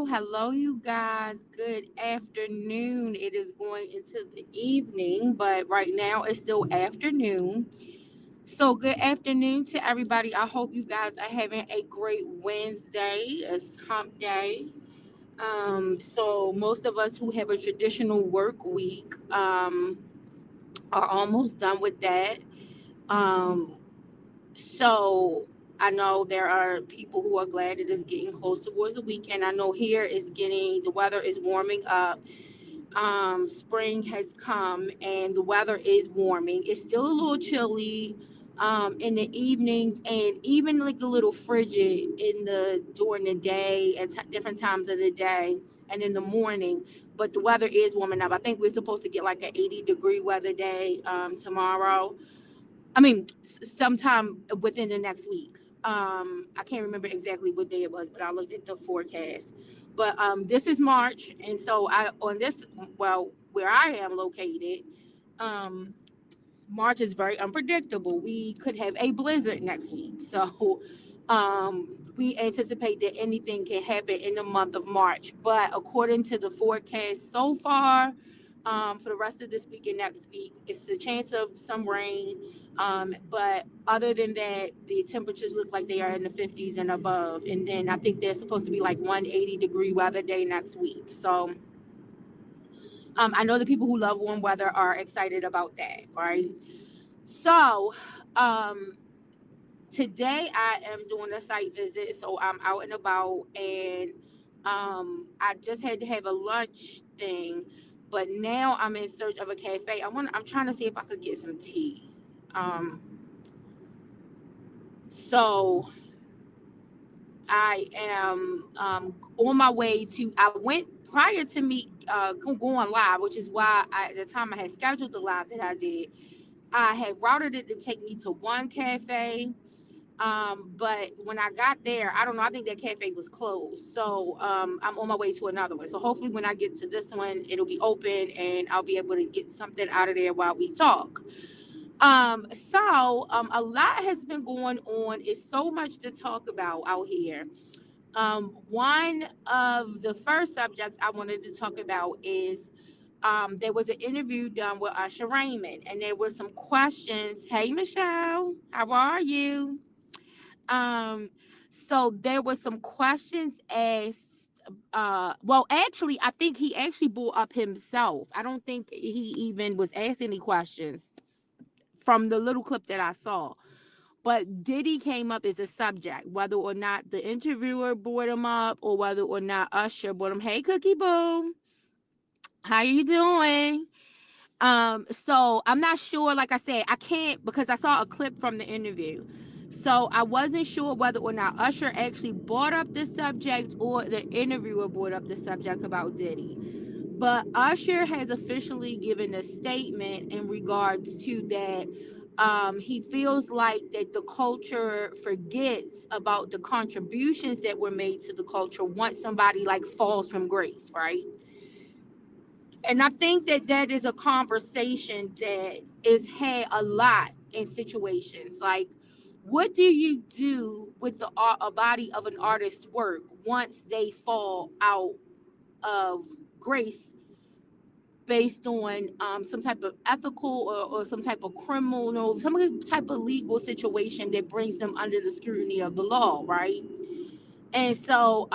Hello, you guys. Good afternoon. It is going into the evening, but right now it's still afternoon. So, good afternoon to everybody. I hope you guys are having a great Wednesday. It's hump day. So most of us who have a traditional work week are almost done with that. Um, So I know there are people who are glad it is getting close towards the weekend. I know here is getting the weather is warming up. Spring has come and the weather is warming. It's still a little chilly in the evenings and even like a little frigid in the during the day at different times of the day and in the morning. But the weather is warming up. I think we're supposed to get like an 80-degree weather day tomorrow. I mean, sometime within the next week. I can't remember exactly what day it was, but I looked at the forecast. But this is March, and so I on this well where I am located, um, March is very unpredictable. We could have a blizzard next week, so we anticipate that anything can happen in the month of March. But according to the forecast so far, for the rest of this week and next week, it's a chance of some rain. But other than that, the temperatures look like they are in the 50s and above. And then I think there's supposed to be like 180-degree weather day next week. So I know the people who love warm weather are excited about that, right? So, um, today I am doing a site visit, so I'm out and about, and I just had to have a lunch thing, but now I'm in search of a cafe. I'm trying to see if I could get some tea. Um, so I am on my way to. I went prior to me going live, which is why at the time I had scheduled the live that I did. I had routed it to take me to one cafe. But when I got there, I don't know, I think that cafe was closed. So I'm on my way to another one. So hopefully when I get to this one, it'll be open and I'll be able to get something out of there while we talk. A lot has been going on. It's so much to talk about out here. One of the first subjects I wanted to talk about is there was an interview done with Usher Raymond, and there were some questions. Hey, Michelle, how are you? Um, so there were some questions asked. Well, actually, I think he actually brought up himself. I don't think he even was asked any questions from the little clip that I saw. But Diddy came up as a subject, whether or not the interviewer brought him up or whether or not Usher brought him. Hey, Cookie Boo, how you doing? So I'm not sure, like I said, I can't because I saw a clip from the interview. So I wasn't sure whether or not Usher actually brought up this subject or the interviewer brought up the subject about Diddy. But Usher has officially given a statement in regards to that. He feels like that the culture forgets about the contributions that were made to the culture once somebody like falls from grace, right? And I think that that is a conversation that is had a lot in situations. Like, what do you do with the a body of an artist's work once they fall out of grace based on some type of ethical or some type of criminal, some type of legal situation that brings them under the scrutiny of the law, right? And so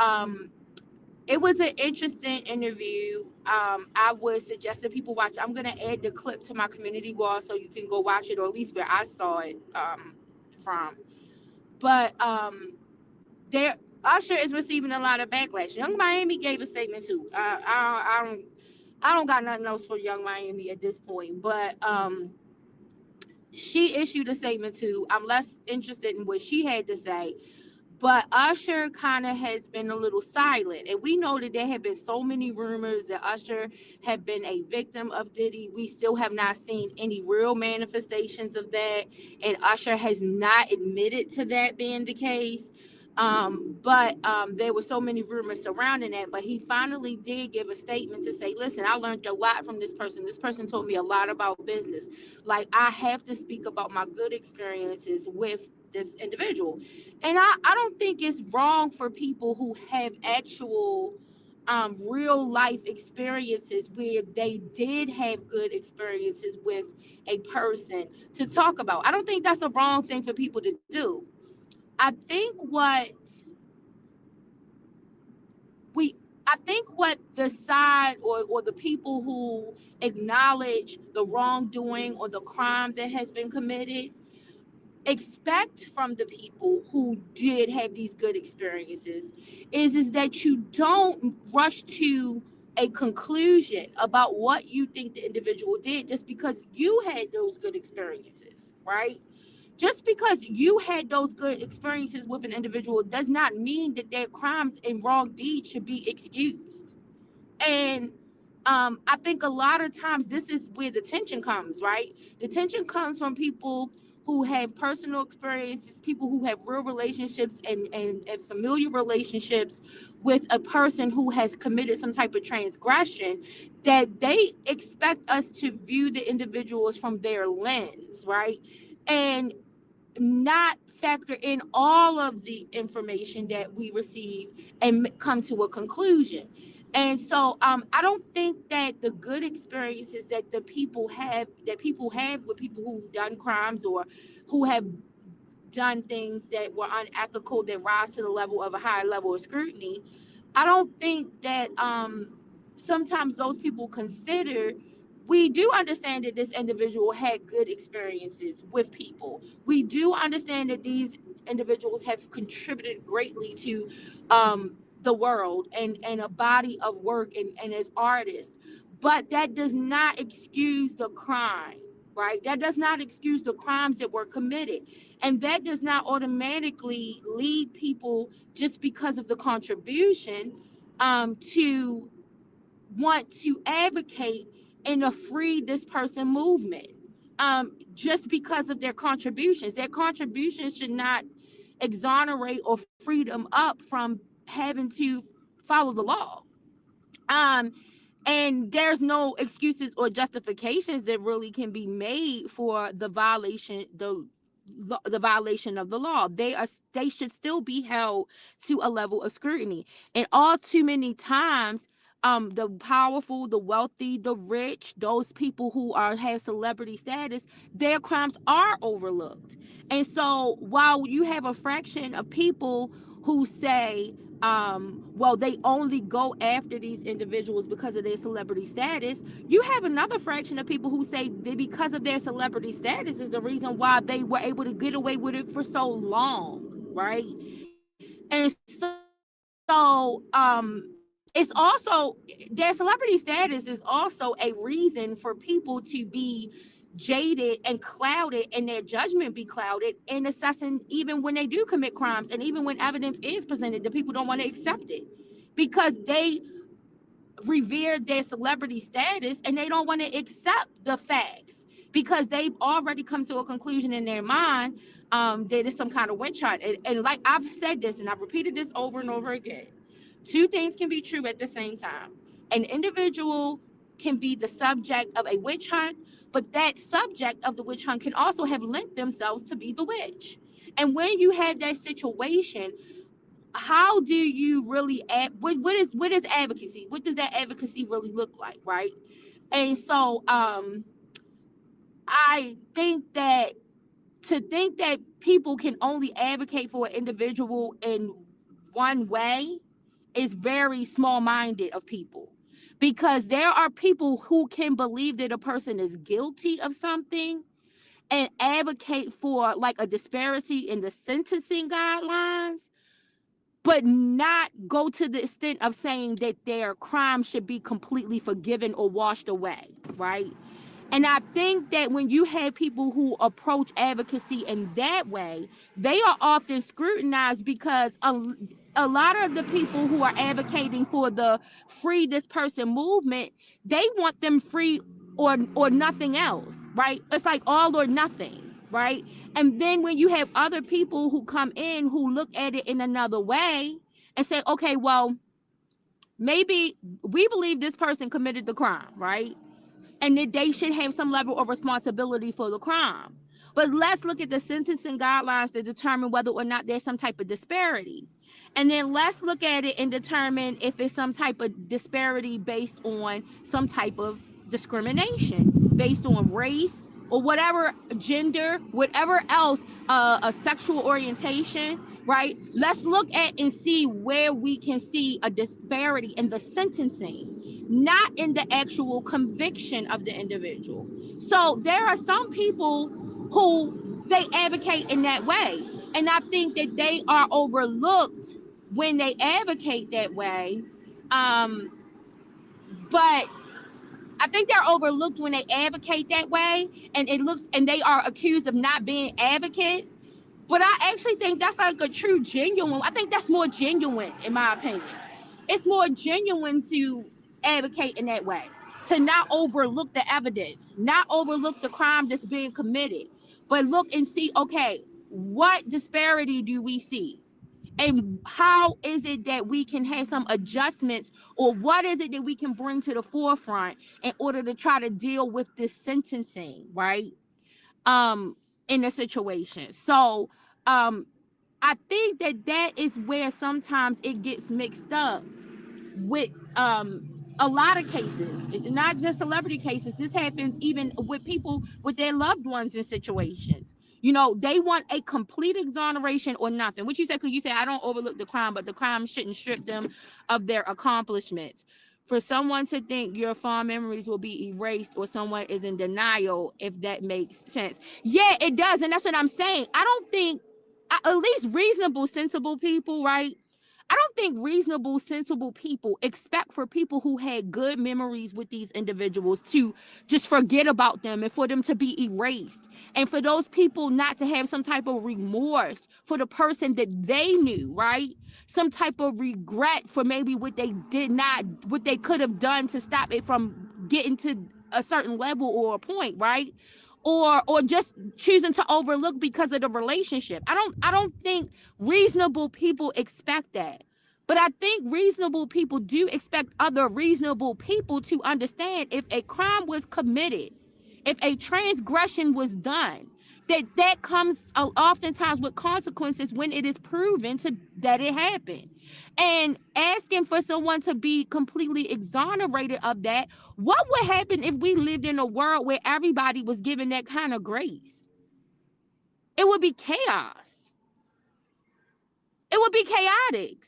it was an interesting interview. I would suggest that people watch. I'm gonna add the clip to my community wall so you can go watch it, or at least where I saw it from. But there, Usher is receiving a lot of backlash. Young Miami gave a statement too. I don't got nothing else for Young Miami at this point. But she issued a statement too. I'm less interested in what she had to say, but Usher kind of has been a little silent. And we know that there have been so many rumors that Usher had been a victim of Diddy. We still have not seen any real manifestations of that. And Usher has not admitted to that being the case. But there were so many rumors surrounding that. But he finally did give a statement to say, listen, I learned a lot from this person. This person told me a lot about business. Like, I have to speak about my good experiences with this individual. And I don't think it's wrong for people who have actual real life experiences where they did have good experiences with a person to talk about. I don't think that's a wrong thing for people to do. I think what we I think what the side or the people who acknowledge the wrongdoing or the crime that has been committed expect from the people who did have these good experiences is that you don't rush to a conclusion about what you think the individual did just because you had those good experiences, right? Just because you had those good experiences with an individual does not mean that their crimes and wrong deeds should be excused. And I think a lot of times this is where the tension comes, right? The tension comes from people who have personal experiences, people who have real relationships and familiar relationships with a person who has committed some type of transgression, that they expect us to view the individuals from their lens, right? And not factor in all of the information that we receive and come to a conclusion. And so I don't think that the good experiences that people have with people who've done crimes or who have done things that were unethical that rise to the level of a high level of scrutiny, I don't think that sometimes those people consider. We do understand that this individual had good experiences with people. We do understand that these individuals have contributed greatly to the world and a body of work and as artists. But that does not excuse the crime, right? That does not excuse the crimes that were committed. And that does not automatically lead people just because of the contribution to want to advocate in a free this person movement just because of their contributions. Their contributions should not exonerate or free them up from having to follow the law. Um, and there's no excuses or justifications that really can be made for the violation of the law. They should still be held to a level of scrutiny. And all too many times the powerful, the wealthy, the rich, those people who have celebrity status, their crimes are overlooked. And so while you have a fraction of people who say well, they only go after these individuals because of their celebrity status, you have another fraction of people who say that because of their celebrity status is the reason why they were able to get away with it for so long, right? And so it's also, their celebrity status is also a reason for people to be jaded and clouded and their judgment be clouded in assessing even when they do commit crimes, and even when evidence is presented, the people don't want to accept it because they revered their celebrity status and they don't want to accept the facts because they've already come to a conclusion in their mind that it's some kind of witch hunt. And like I've said this and I've repeated this over and over again, two things can be true at the same time. An individual can be the subject of a witch hunt, but that subject of the witch hunt can also have lent themselves to be the witch. And when you have that situation, how do you really what is advocacy? What does that advocacy really look like, right? And so I think that people can only advocate for an individual in one way is very small-minded of people, because there are people who can believe that a person is guilty of something and advocate for like a disparity in the sentencing guidelines, but not go to the extent of saying that their crime should be completely forgiven or washed away, right? And I think that when you have people who approach advocacy in that way, they are often scrutinized because a lot of the people who are advocating for the free this person movement, they want them free or nothing else, right? It's like all or nothing. right? And then when you have other people who come in who look at it in another way and say, okay, well, maybe we believe this person committed the crime, right? And that they should have some level of responsibility for the crime. But let's look at the sentencing guidelines to determine whether or not there's some type of disparity. And then let's look at it and determine if it's some type of disparity based on some type of discrimination, based on race or whatever, gender, whatever else, a sexual orientation, right? Let's look at and see where we can see a disparity in the sentencing, not in the actual conviction of the individual. So there are some people who they advocate in that way. And I think that they are overlooked when they advocate that way. But I think they're overlooked when they advocate that way, and it looks and they are accused of not being advocates. But I actually think that's like a true genuine. I think that's more genuine in my opinion. It's more genuine to advocate in that way, to not overlook the evidence, not overlook the crime that's being committed, but look and see, okay, what disparity do we see? And how is it that we can have some adjustments, or what is it that we can bring to the forefront in order to try to deal with this sentencing, right? In the situation. So I think that that is where sometimes it gets mixed up with a lot of cases, not just celebrity cases. This happens even with people with their loved ones in situations. You know, they want a complete exoneration or nothing. What you said, because you said I don't overlook the crime, but the crime shouldn't strip them of their accomplishments. For someone to think your fond memories will be erased or someone is in denial, if that makes sense. Yeah, it does. And that's what I'm saying. I don't think, at least reasonable, sensible people, right? I don't think reasonable, sensible people expect for people who had good memories with these individuals to just forget about them and for them to be erased. And for those people not to have some type of remorse for the person that they knew, right? Some type of regret for maybe what they did not, what they could have done to stop it from getting to a certain level or a point, right? Or just choosing to overlook because of the relationship. I don't think reasonable people expect that. But I think reasonable people do expect other reasonable people to understand if a crime was committed, if a transgression was done, that comes oftentimes with consequences when it is proven that it happened. And asking for someone to be completely exonerated of that, what would happen if we lived in a world where everybody was given that kind of grace? It would be chaos. It would be chaotic.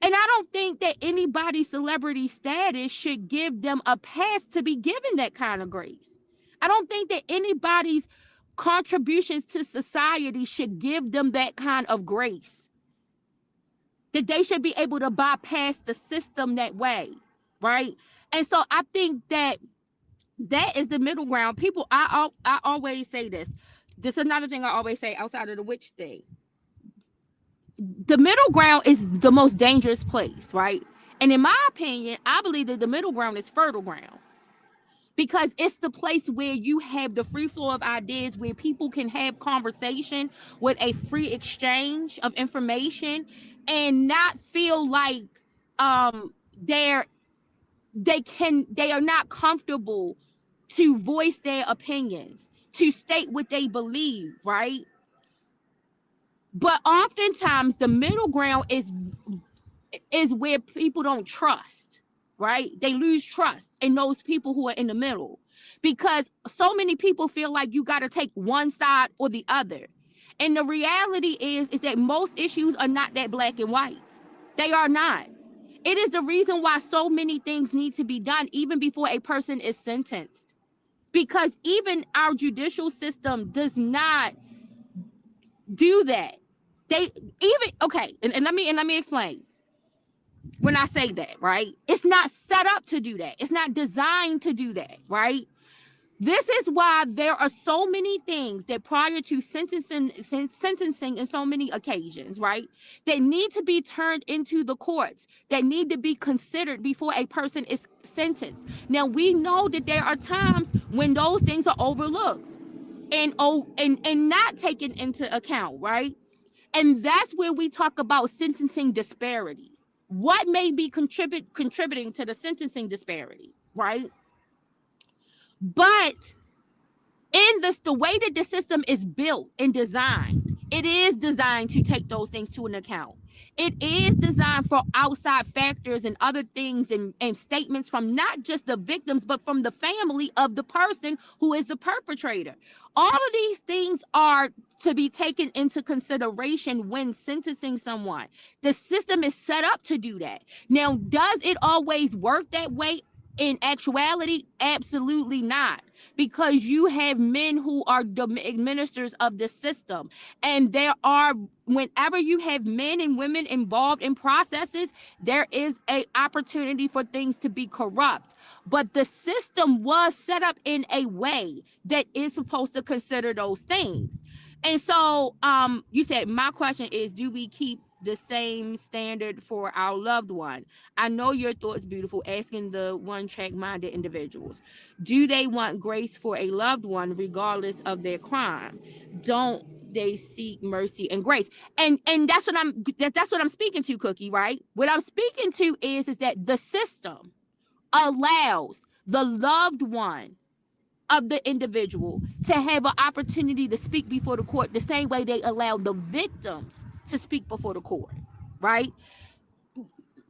And I don't think that anybody's celebrity status should give them a pass to be given that kind of grace. I don't think that anybody's contributions to society should give them that kind of grace. That they should be able to bypass the system that way, right? And so I think that that is the middle ground. People, I always say this. This is another thing I always say outside of the witch thing. The middle ground is the most dangerous place, right? And in my opinion, I believe that the middle ground is fertile ground, because it's the place where you have the free flow of ideas, where people can have conversation with a free exchange of information and not feel like they're they are not comfortable to voice their opinions, to state what they believe, right? But oftentimes the middle ground is where people don't trust, right? They lose trust in those people who are in the middle, because so many people feel like you got to take one side or the other. And the reality is that most issues are not that black and white. They are not. It is the reason why so many things need to be done even before a person is sentenced. Because even our judicial system does not do that. They even okay, and let me explain. When I say that, right? It's not set up to do that. It's not designed to do that, right? This is why there are so many things that prior to sentencing in so many occasions, right, that need to be turned into the courts, that need to be considered before a person is sentenced. Now, we know that there are times when those things are overlooked. and not taken into account, right? And that's where we talk about sentencing disparities. What may be contributing to the sentencing disparity, right? But in this, the way that the system is built and designed, it is designed to take those things to an account. It is designed for outside factors and other things and statements from not just the victims, but from the family of the person who is the perpetrator. All of these things are to be taken into consideration when sentencing someone. The system is set up to do that. Now, does it always work that way? In actuality, absolutely not, because you have men who are administrators of the system, and there are, whenever you have men and women involved in processes, there is a opportunity for things to be corrupt. But the system was set up in a way that is supposed to consider those things. And so you said, my question is, do we keep the same standard for our loved one? I know your thoughts, beautiful, asking the one-track minded individuals. Do they want grace for a loved one regardless of their crime? Don't they seek mercy and grace? And that's what I'm speaking to, Cookie, right? What I'm speaking to is that the system allows the loved one of the individual to have an opportunity to speak before the court the same way they allow the victims to speak before the court, right?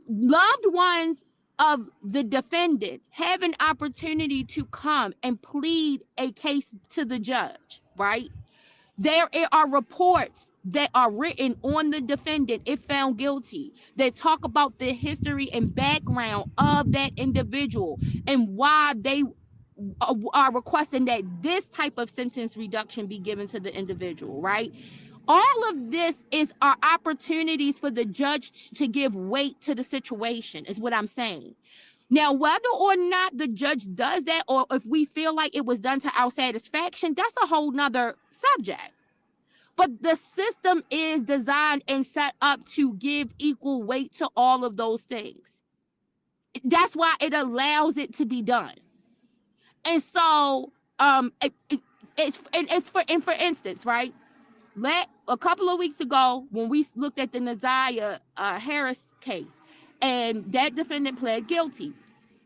Loved ones of the defendant have an opportunity to come and plead a case to the judge, right? There are reports that are written on the defendant if found guilty that talk about the history and background of that individual and why they are requesting that this type of sentence reduction be given to the individual, right? All of this is our opportunities for the judge to give weight to the situation, is what I'm saying. Now, whether or not the judge does that, or if we feel like it was done to our satisfaction, that's a whole nother subject. But the system is designed and set up to give equal weight to all of those things. That's why it allows it to be done. And so, for instance, right? A couple of weeks ago, when we looked at the Naziah Harris case, and that defendant pled guilty,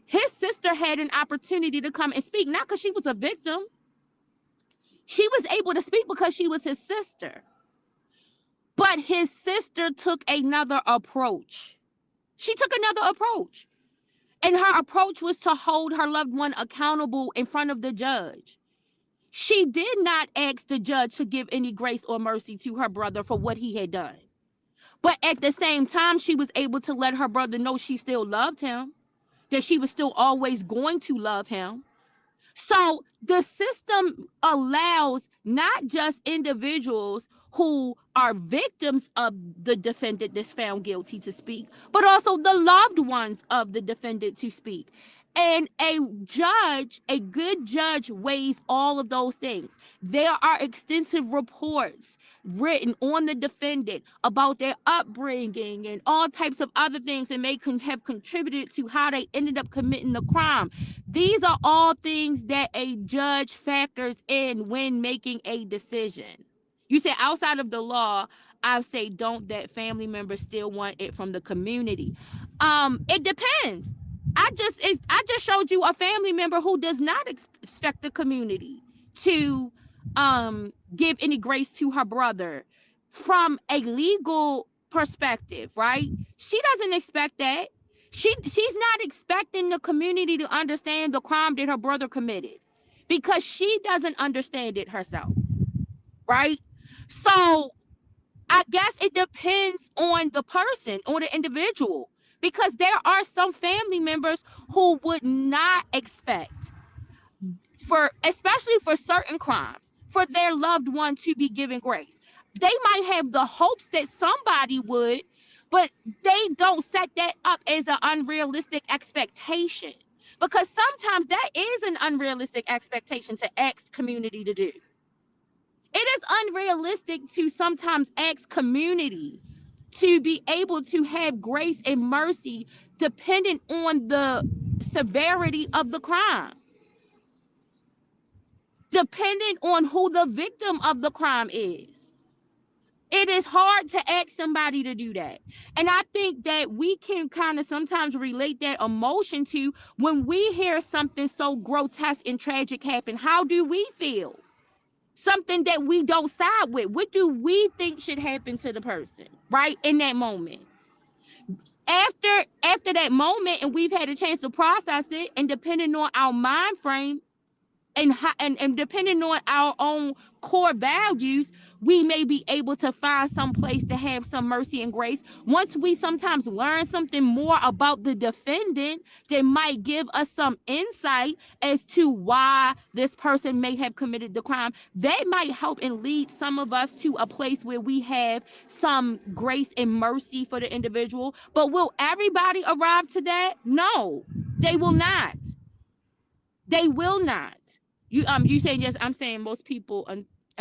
his sister had an opportunity to come and speak, not because she was a victim. She was able to speak because she was his sister. But his sister took another approach. She took another approach. And her approach was to hold her loved one accountable in front of the judge. She did not ask the judge to give any grace or mercy to her brother for what he had done. But at the same time, she was able to let her brother know she still loved him, that she was still always going to love him. So the system allows not just individuals who are victims of the defendant that's found guilty to speak, but also the loved ones of the defendant to speak. And a good judge weighs all of those things. There are extensive reports written on the defendant about their upbringing and all types of other things that may have contributed to how they ended up committing the crime. These are all things that a judge factors in when making a decision. You say outside of the law, I say don't that family members still want it from the community? It depends. I just showed you a family member who does not expect the community to give any grace to her brother from a legal perspective, right? She doesn't expect that. She's not expecting the community to understand the crime that her brother committed because she doesn't understand it herself, right? So I guess it depends on the person, on the individual, because there are some family members who would not expect, especially for certain crimes, for their loved one to be given grace. They might have the hopes that somebody would, but they don't set that up as an unrealistic expectation, because sometimes that is an unrealistic expectation to ask community to do. It is unrealistic to sometimes ask community to be able to have grace and mercy dependent on the severity of the crime. depending on who the victim of the crime is. It is hard to ask somebody to do that. And I think that we can kind of sometimes relate that emotion to when we hear something so grotesque and tragic happen. How do we feel? Something that we don't side with. What do we think should happen to the person, right? In that moment. After that moment, and we've had a chance to process it, and depending on our mind frame, and depending on our own core values, we may be able to find some place to have some mercy and grace. Once we sometimes learn something more about the defendant, that might give us some insight as to why this person may have committed the crime. That might help and lead some of us to a place where we have some grace and mercy for the individual. But will everybody arrive to that? No, they will not. They will not. You saying yes? I'm saying most people.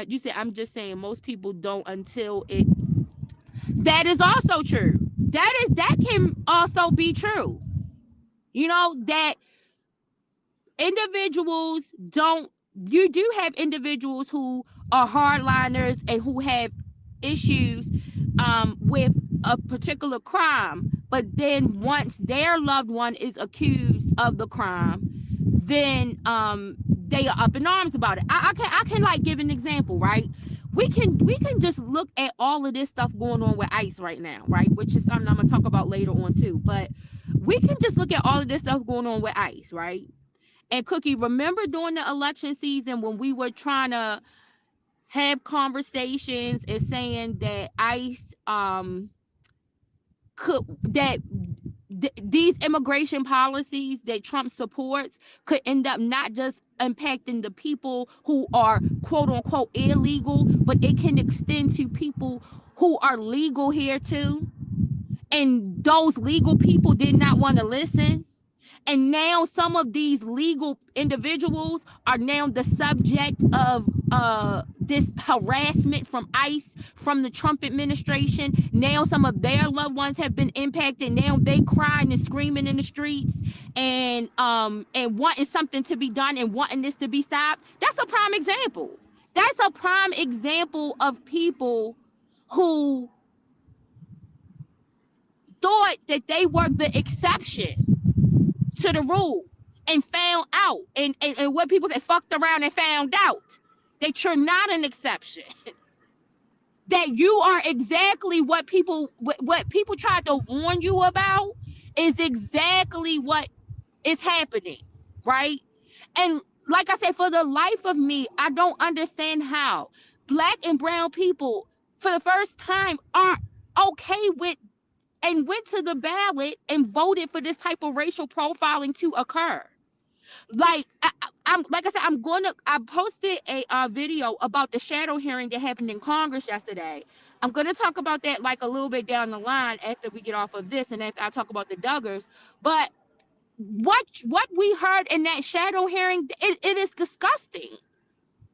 You said I'm just saying most people don't until it. That is also true. That can also be true. You know that individuals don't. You do have individuals who are hardliners and who have issues with a particular crime, but then once their loved one is accused of the crime, then they are up in arms about it. I can like give an example, right? We can just look at all of this stuff going on with ICE right now, right? Which is something I'm gonna talk about later on too. But we can just look at all of this stuff going on with ICE, right? And Cookie, remember during the election season when we were trying to have conversations and saying that ICE could that these immigration policies that Trump supports could end up not just impacting the people who are quote unquote illegal, but it can extend to people who are legal here too. And those legal people did not want to listen. And now some of these legal individuals are now the subject of this harassment from ICE, from the Trump administration. Now some of their loved ones have been impacted. Now they crying and screaming in the streets and wanting something to be done and wanting this to be stopped. That's a prime example. That's a prime example of people who thought that they were the exception to the rule and found out and what people say, fucked around and found out that you're not an exception. That you are exactly what people tried to warn you about is exactly what is happening, right? And like I said, for the life of me, I don't understand how Black and brown people for the first time are okay with and went to the ballot and voted for this type of racial profiling to occur. Like I'm like I said, I posted a video about the shadow hearing that happened in Congress yesterday. I'm gonna talk about that like a little bit down the line after we get off of this and after I talk about the Duggars. But what we heard in that shadow hearing, it is disgusting.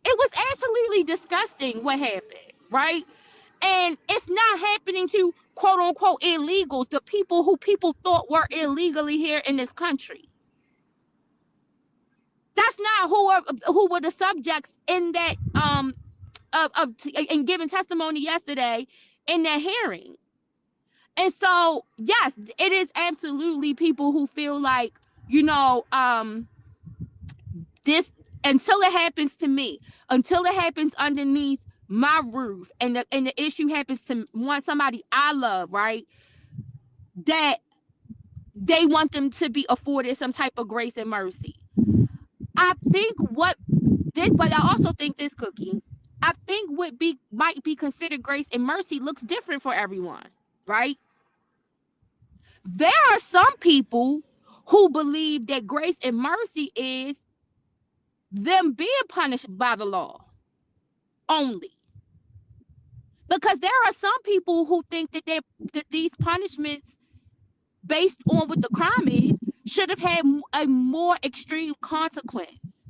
It was absolutely disgusting what happened, right? And it's not happening to quote unquote illegals, the people who people thought were illegally here in this country. That's not who were the subjects in that in giving testimony yesterday in that hearing. And so yes, it is absolutely people who feel like, you know, this until it happens to me, until it happens underneath my roof, and the issue happens to somebody I love, right? That they want them to be afforded some type of grace and mercy. I think but I also think this, Cookie, I think what might be considered grace and mercy looks different for everyone, right? There are some people who believe that grace and mercy is them being punished by the law only. Because there are some people who think that these punishments based on what the crime is should have had a more extreme consequence.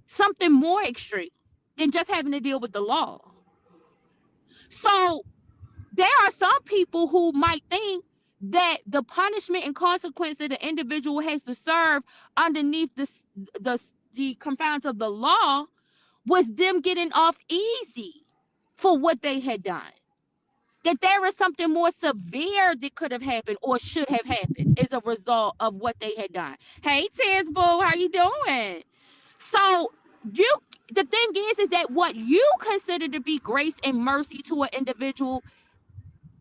Something more extreme than just having to deal with the law. So there are some people who might think that the punishment and consequence that the individual has to serve underneath the confines of the law was them getting off easy for what they had done. That there is something more severe that could have happened or should have happened as a result of what they had done. Hey, Tiz Boo, how you doing? So you, the thing is that what you consider to be grace and mercy to an individual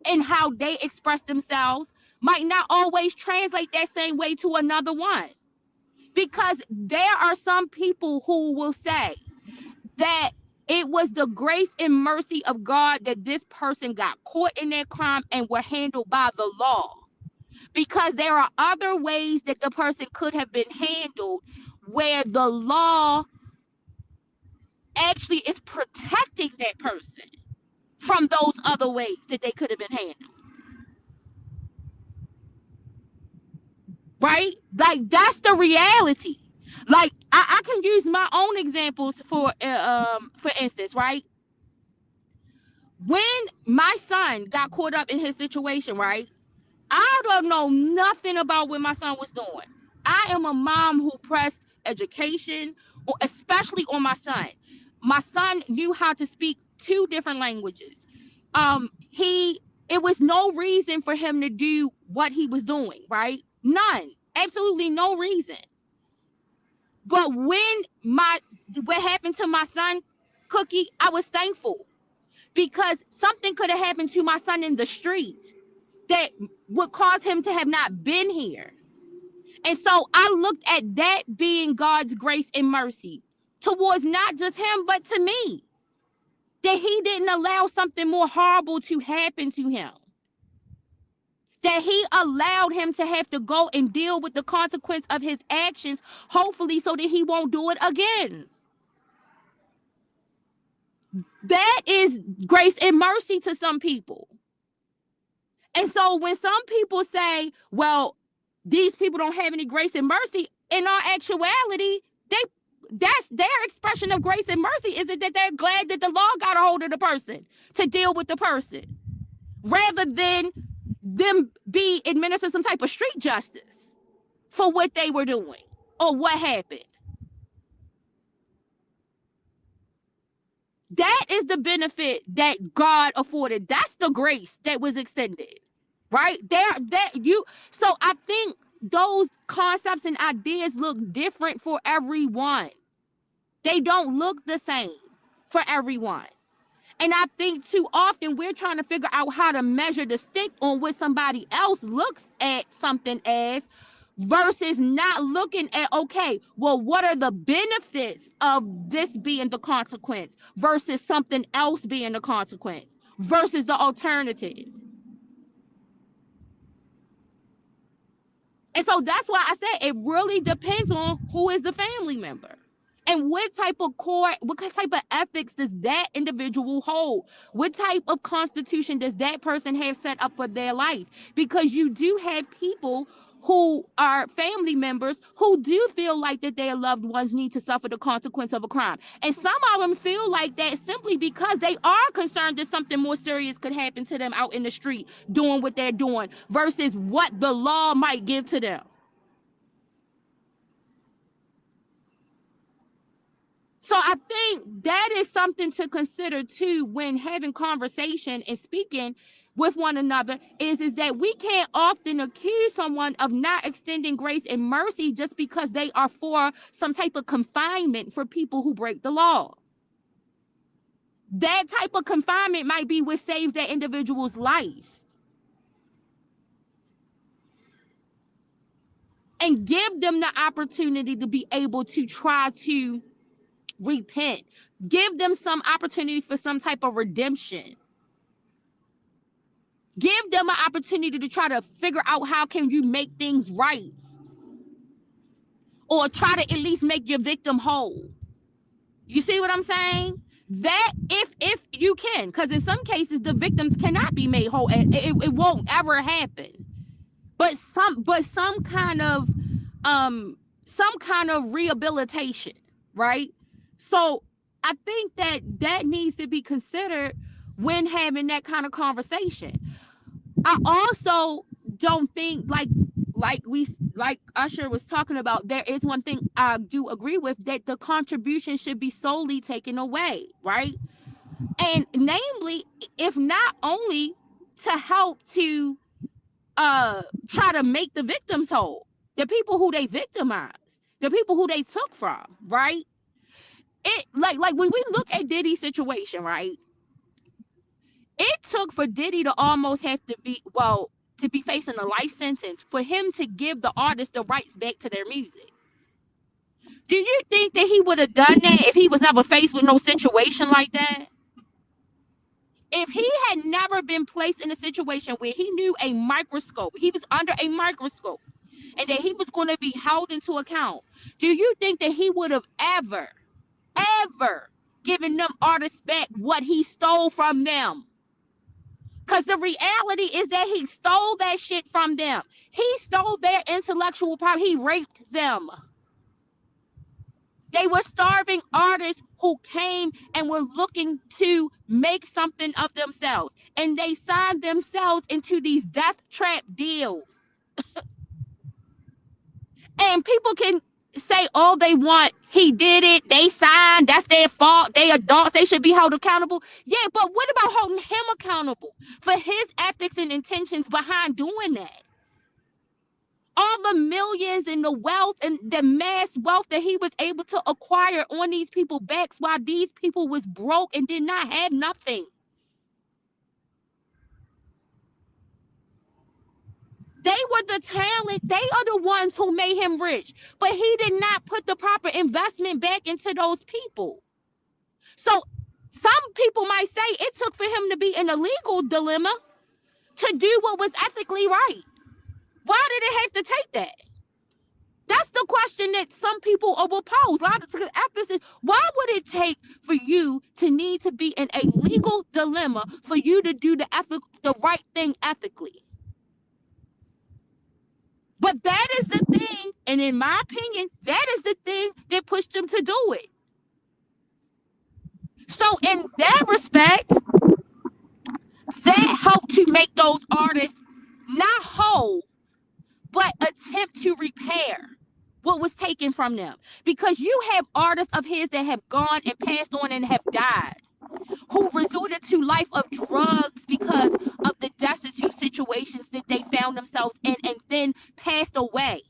and how they express themselves might not always translate that same way to another one. Because there are some people who will say that it was the grace and mercy of God that this person got caught in their crime and were handled by the law. Because there are other ways that the person could have been handled where the law actually is protecting that person from those other ways that they could have been handled. Right? Like, that's the reality. Like, I can use my own examples for instance, right? When my son got caught up in his situation, right? I don't know nothing about what my son was doing. I am a mom who pressed education, especially on my son. My son knew how to speak 2 different languages. It was no reason for him to do what he was doing, right? None. Absolutely no reason. But when what happened to my son, Cookie, I was thankful because something could have happened to my son in the street that would cause him to have not been here. And so I looked at that being God's grace and mercy towards not just him, but to me. That he didn't allow something more horrible to happen to him. That he allowed him to have to go and deal with the consequence of his actions, hopefully so that he won't do it again. That is grace and mercy to some people. And so when some people say, well, these people don't have any grace and mercy, in our actuality, that's their expression of grace and mercy. Is it that they're glad that the law got a hold of the person to deal with the person rather than them be administered some type of street justice for what they were doing or what happened? That is the benefit that God afforded. That's the grace that was extended, right? So I think those concepts and ideas look different for everyone. They don't look the same for everyone. And I think too often we're trying to figure out how to measure the stick on what somebody else looks at something as versus not looking at, okay, well, what are the benefits of this being the consequence versus something else being the consequence versus the alternative. And so that's why I said it really depends on who is the family member. And what type of ethics does that individual hold? What type of constitution does that person have set up for their life? Because you do have people who are family members who do feel like that their loved ones need to suffer the consequence of a crime. And some of them feel like that simply because they are concerned that something more serious could happen to them out in the street doing what they're doing versus what the law might give to them. So I think that is something to consider too when having conversation and speaking with one another is that we can't often accuse someone of not extending grace and mercy just because they are for some type of confinement for people who break the law. That type of confinement might be what saves that individual's life. And give them the opportunity to be able to try to repent. Give them some opportunity for some type of redemption. Give them an opportunity to try to figure out how can you make things right. Or try to at least make your victim whole. You see what I'm saying? That if you can, because in some cases the victims cannot be made whole. It won't ever happen. But some kind of rehabilitation, right? So I think that needs to be considered when having that kind of conversation. I also don't think like like Usher was talking about, there is one thing I do agree with, that the contribution should be solely taken away, right? And namely, if not only to help to try to make the victims whole, the people who they victimized, the people who they took from, right? It like when we look at Diddy's situation, right? It took for Diddy to almost have to be, well, to be facing a life sentence for him to give the artist the rights back to their music. Do you think that he would have done that if he was never faced with no situation like that? If he had never been placed in a situation where he knew a microscope, he was under a microscope, and that he was going to be held into account, do you think that he would have ever given them artists back what he stole from them? Because the reality is that he stole that shit from them. He stole their intellectual property. He raped them. They were starving artists who came and were looking to make something of themselves. And they signed themselves into these death trap deals. And people can say all they want. He did it. They signed. That's their fault. They adults. They should be held accountable. Yeah, but what about holding him accountable for his ethics and intentions behind doing that? All the millions and the wealth and the mass wealth that he was able to acquire on these people's backs while these people was broke and did not have nothing. They were the talent. They are the ones who made him rich. But he did not put the proper investment back into those people. So some people might say it took for him to be in a legal dilemma to do what was ethically right. Why did it have to take that? That's the question that some people will pose. A lot of emphasis. Why would it take for you to need to be in a legal dilemma for you to do the right thing ethically? But that is the thing, and in my opinion, that is the thing that pushed him to do it. So in that respect, that helped to make those artists not whole, but attempt to repair what was taken from them. Because you have artists of his that have gone and passed on and have died, who resorted to life of drugs because of the destitute situations that they found themselves in, and then passed away.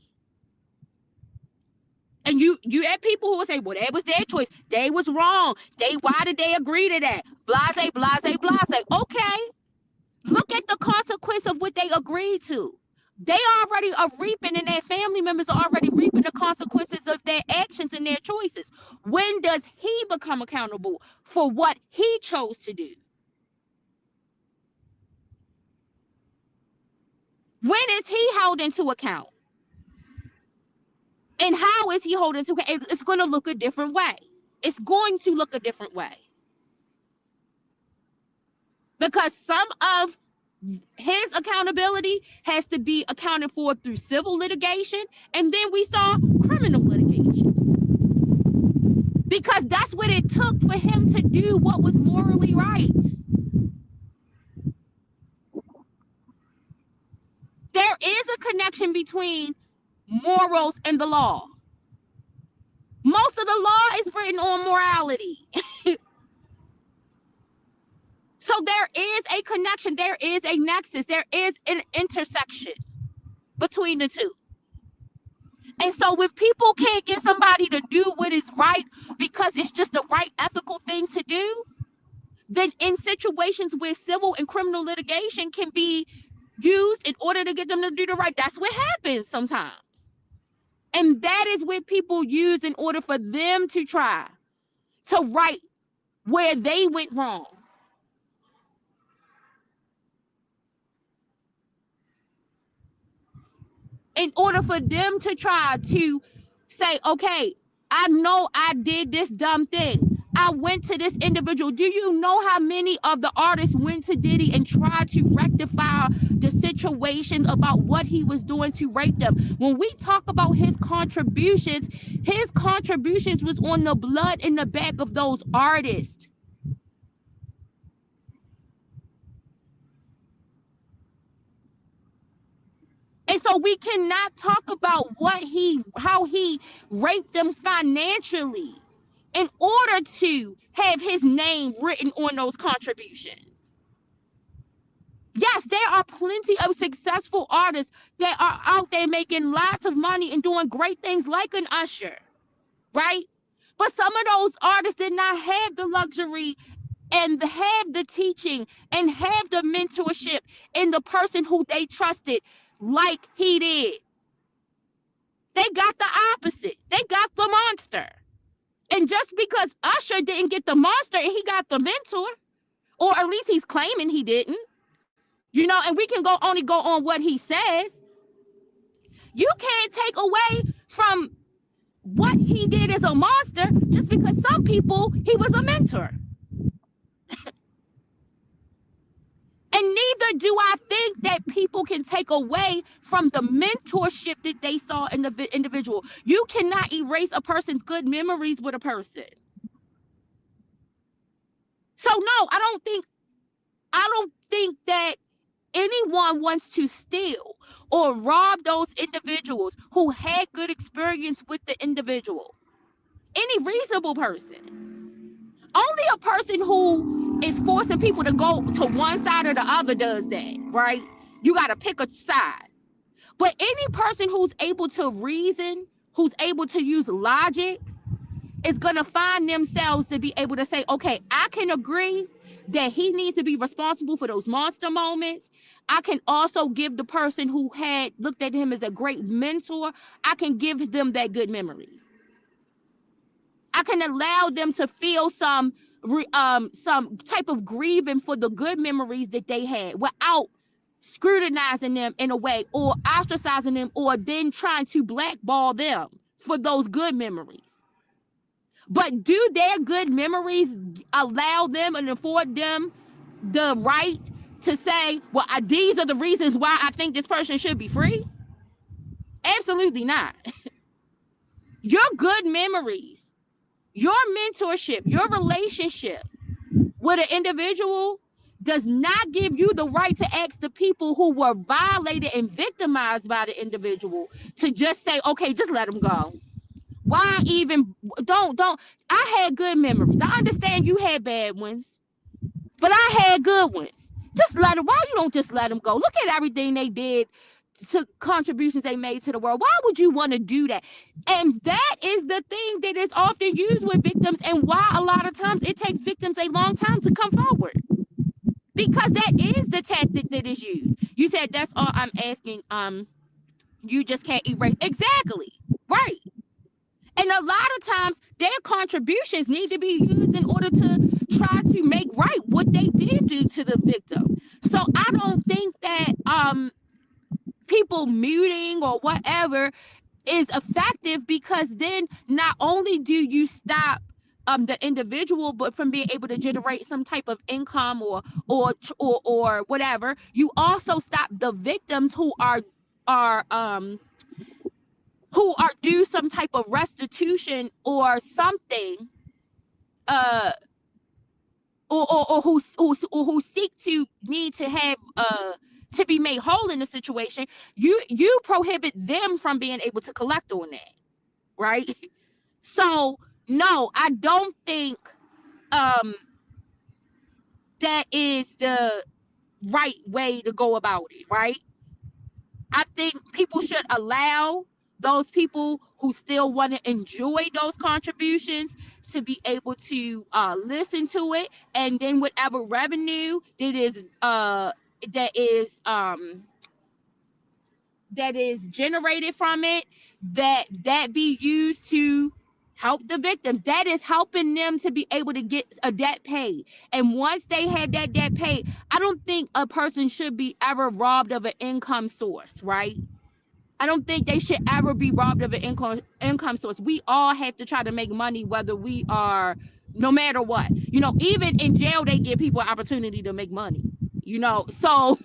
And you had people who would say, well, that was their choice. They was wrong. Why did they agree to that? Blase, blase, blase. Okay. Look at the consequence of what they agreed to. They already are reaping, and their family members are already reaping the consequences of their actions and their choices. When does he become accountable for what he chose to do? When is he held into account? And how is he held into account? It's going to look a different way. It's going to look a different way. Because some of his accountability has to be accounted for through civil litigation, and then we saw criminal litigation. Because that's what it took for him to do what was morally right. There is a connection between morals and the law. Most of the law is written on morality. So there is a connection, there is a nexus, there is an intersection between the two. And so when people can't get somebody to do what is right because it's just the right ethical thing to do, then in situations where civil and criminal litigation can be used in order to get them to do the right, that's what happens sometimes. And that is what people use in order for them to try to right where they went wrong. In order for them to try to say, okay, I know I did this dumb thing. I went to this individual. Do you know how many of the artists went to Diddy and tried to rectify the situation about what he was doing to rape them? When we talk about his contributions was on the blood in the back of those artists. And so we cannot talk about how he raped them financially in order to have his name written on those contributions. Yes, there are plenty of successful artists that are out there making lots of money and doing great things like an Usher, right? But some of those artists did not have the luxury and have the teaching and have the mentorship in the person who they trusted like he did. They got the opposite. They got the monster. And just because Usher didn't get the monster and he got the mentor, or at least he's claiming he didn't, you know, and we can only go on what he says. You can't take away from what he did as a monster just because some people he was a mentor. And neither do I think that people can take away from the mentorship that they saw in the individual. You cannot erase a person's good memories with a person. So no, I don't think that anyone wants to steal or rob those individuals who had good experience with the individual. Any reasonable person. Only a person who is forcing people to go to one side or the other does that, right? You got to pick a side. But any person who's able to reason, who's able to use logic, is going to find themselves to be able to say, okay, I can agree that he needs to be responsible for those monster moments. I can also give the person who had looked at him as a great mentor, I can give them that good memories. I can allow them to feel some type of grieving for the good memories that they had without scrutinizing them in a way or ostracizing them or then trying to blackball them for those good memories. But do their good memories allow them and afford them the right to say, well, these are the reasons why I think this person should be free? Absolutely not. Your good memories, your mentorship, your relationship with an individual does not give you the right to ask the people who were violated and victimized by the individual to just say, okay, just let them go. Why even don't I had good memories. I understand you had bad ones, but I had good ones. Just let them. Why you don't just let them go? Look at everything they did, to contributions they made to the world. Why would you want to do that? And that is the thing that is often used with victims, and why a lot of times it takes victims a long time to come forward, because that is the tactic that is used. You said that's all I'm asking. You just can't erase. Exactly. Right. And a lot of times their contributions need to be used in order to try to make right what they did do to the victim. So I don't think that people muting or whatever is effective, because then not only do you stop the individual but from being able to generate some type of income or whatever, you also stop the victims who are due some type of restitution or something, or who seek to need to have to be made whole in the situation. You prohibit them from being able to collect on that, right? So no, I don't think that is the right way to go about it, right? I think people should allow those people who still want to enjoy those contributions to be able to listen to it, and then whatever revenue that is generated from it, that be used to help the victims. That is helping them to be able to get a debt paid. And once they have that debt paid, I don't think a person should be ever robbed of an income source, right? I don't think they should ever be robbed of an income source. We all have to try to make money, whether we are, no matter what. You know, even in jail, they give people an opportunity to make money. You know, so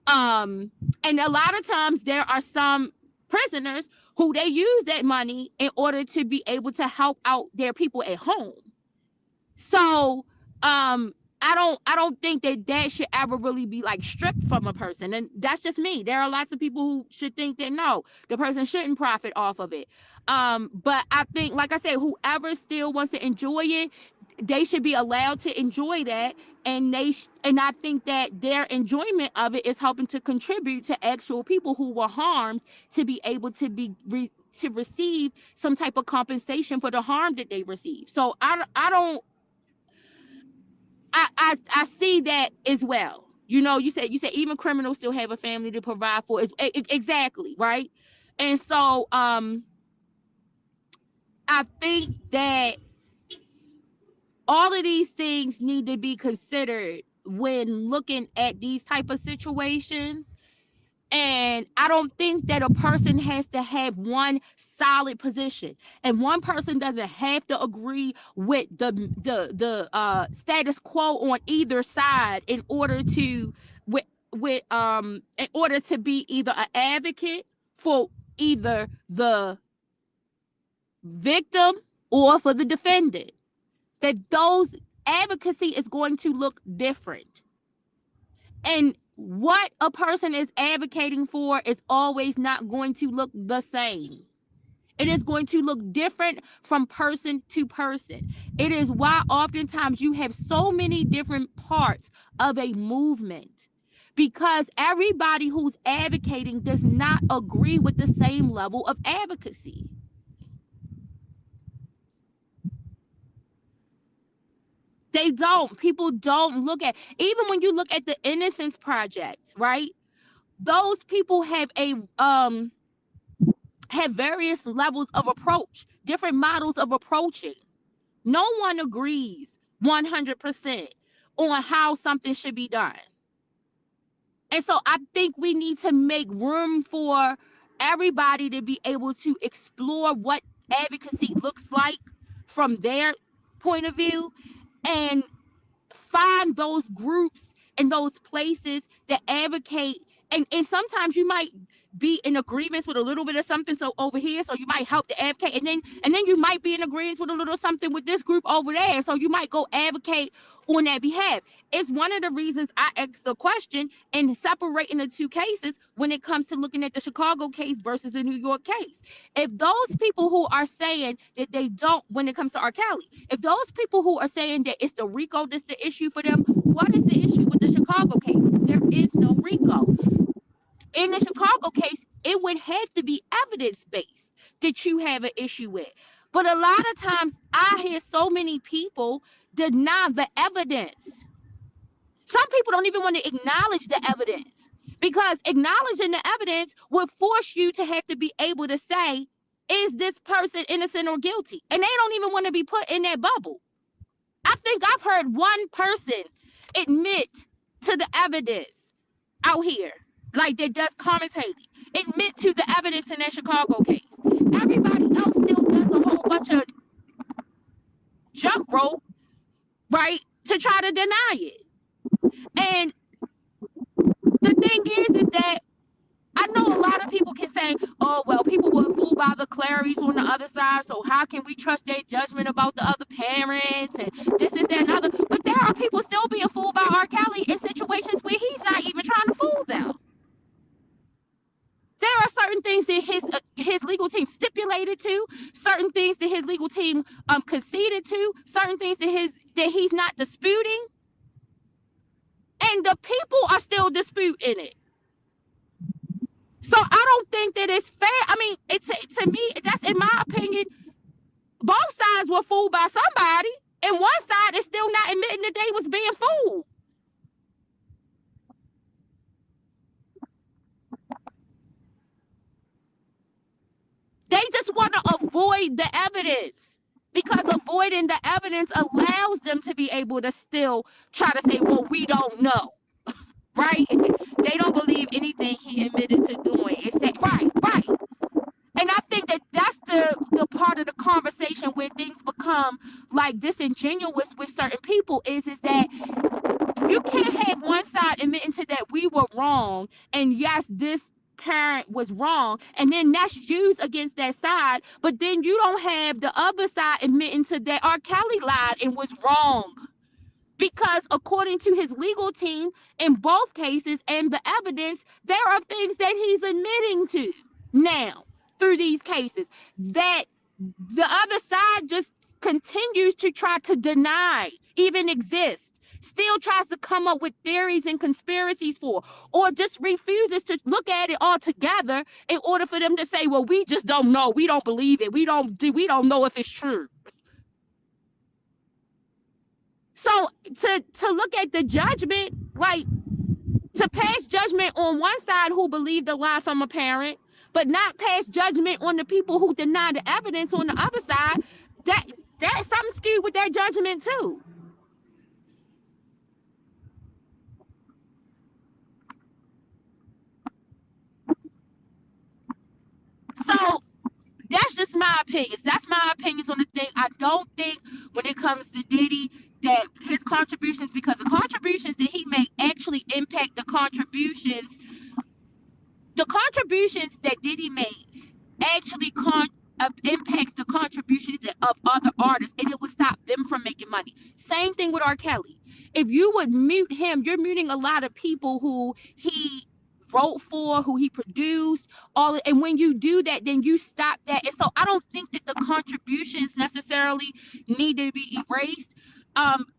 and a lot of times there are some prisoners who they use that money in order to be able to help out their people at home. So I don't think that should ever really be like stripped from a person. And that's just me. There are lots of people who should think that no, the person shouldn't profit off of it. But I think, like I said, whoever still wants to enjoy it, they should be allowed to enjoy that. And and I think that their enjoyment of it is helping to contribute to actual people who were harmed to be able to to receive some type of compensation for the harm that they received. So I don't I see that as well. You said even criminals still have a family to provide for. Exactly, right? And so I think that all of these things need to be considered when looking at these type of situations. And I don't think that a person has to have one solid position, and one person doesn't have to agree with the status quo on either side in order to in order to be either an advocate for either the victim or for the defendant. That those advocacy is going to look different. And what a person is advocating for is always not going to look the same. It is going to look different from person to person. It is why oftentimes you have so many different parts of a movement, because everybody who's advocating does not agree with the same level of advocacy. They don't. People don't look at, even when you look at the Innocence Project, right? Those people have various levels of approach, different models of approaching. No one agrees 100% on how something should be done. And so I think we need to make room for everybody to be able to explore what advocacy looks like from their point of view, and find those groups and those places that advocate. And sometimes you might be in agreements with a little bit of something so over here, so you might help to advocate, and then you might be in agreement with a little something with this group over there, so you might go advocate on that behalf. It's one of the reasons I asked the question and separating the two cases when it comes to looking at the Chicago case versus the New York case. If those people who are saying that they don't, when it comes to R. Kelly, if those people who are saying that it's the RICO that's the issue for them, what is the issue with the Chicago case? There is no RICO. In the Chicago case, it would have to be evidence-based that you have an issue with. But a lot of times I hear so many people deny the evidence. Some people don't even want to acknowledge the evidence, because acknowledging the evidence would force you to have to be able to say, is this person innocent or guilty? And they don't even want to be put in that bubble. I think I've heard one person admit to the evidence out here, like that does commentating, admit to the evidence in that Chicago case. Everybody else still does a whole bunch of jump rope, right, to try to deny it. And the thing is that I know a lot of people can say, oh, well, people were fooled by the Clarys on the other side, so how can we trust their judgment about the other parents and this, that, and other? But there are people still being fooled by R. Kelly in situations where he's not even trying to fool them. There are certain things that his legal team stipulated to, certain things that his legal team conceded to, certain things that he's not disputing, and the people are still disputing it. So I don't think that it's fair. I mean, to me, that's, in my opinion, both sides were fooled by somebody, and one side is still not admitting that they was being fooled. They just want to avoid the evidence, because avoiding the evidence allows them to be able to still try to say, well, we don't know. Right? They don't believe anything he admitted to doing. Right. And I think that that's the part of the conversation where things become like disingenuous with certain people is that you can't have one side admitting to that we were wrong, and yes, this parent was wrong, and then that's used against that side, but then you don't have the other side admitting to that R. Kelly lied and was wrong. because according to his legal team, in both cases and the evidence, there are things that he's admitting to now through these cases that the other side just continues to try to deny even exist, still tries to come up with theories and conspiracies for, or just refuses to look at it altogether in order for them to say, well, we just don't know, we don't believe it, we don't know if it's true. So to look at the judgment, like to pass judgment on one side who believed the lie from a parent, but not pass judgment on the people who deny the evidence on the other side, that's something skewed with that judgment too. So that's just my opinions. That's my opinions on the thing. I don't think when it comes to Diddy that his contributions, because the contributions that he made actually impact the contributions that Diddy made actually impacts the contributions of other artists, and it would stop them from making money. Same thing with R. Kelly. If you would mute him, you're muting a lot of people who he wrote for, who he produced, and when you do that, then you stop that. And so I don't think that the contributions necessarily need to be erased.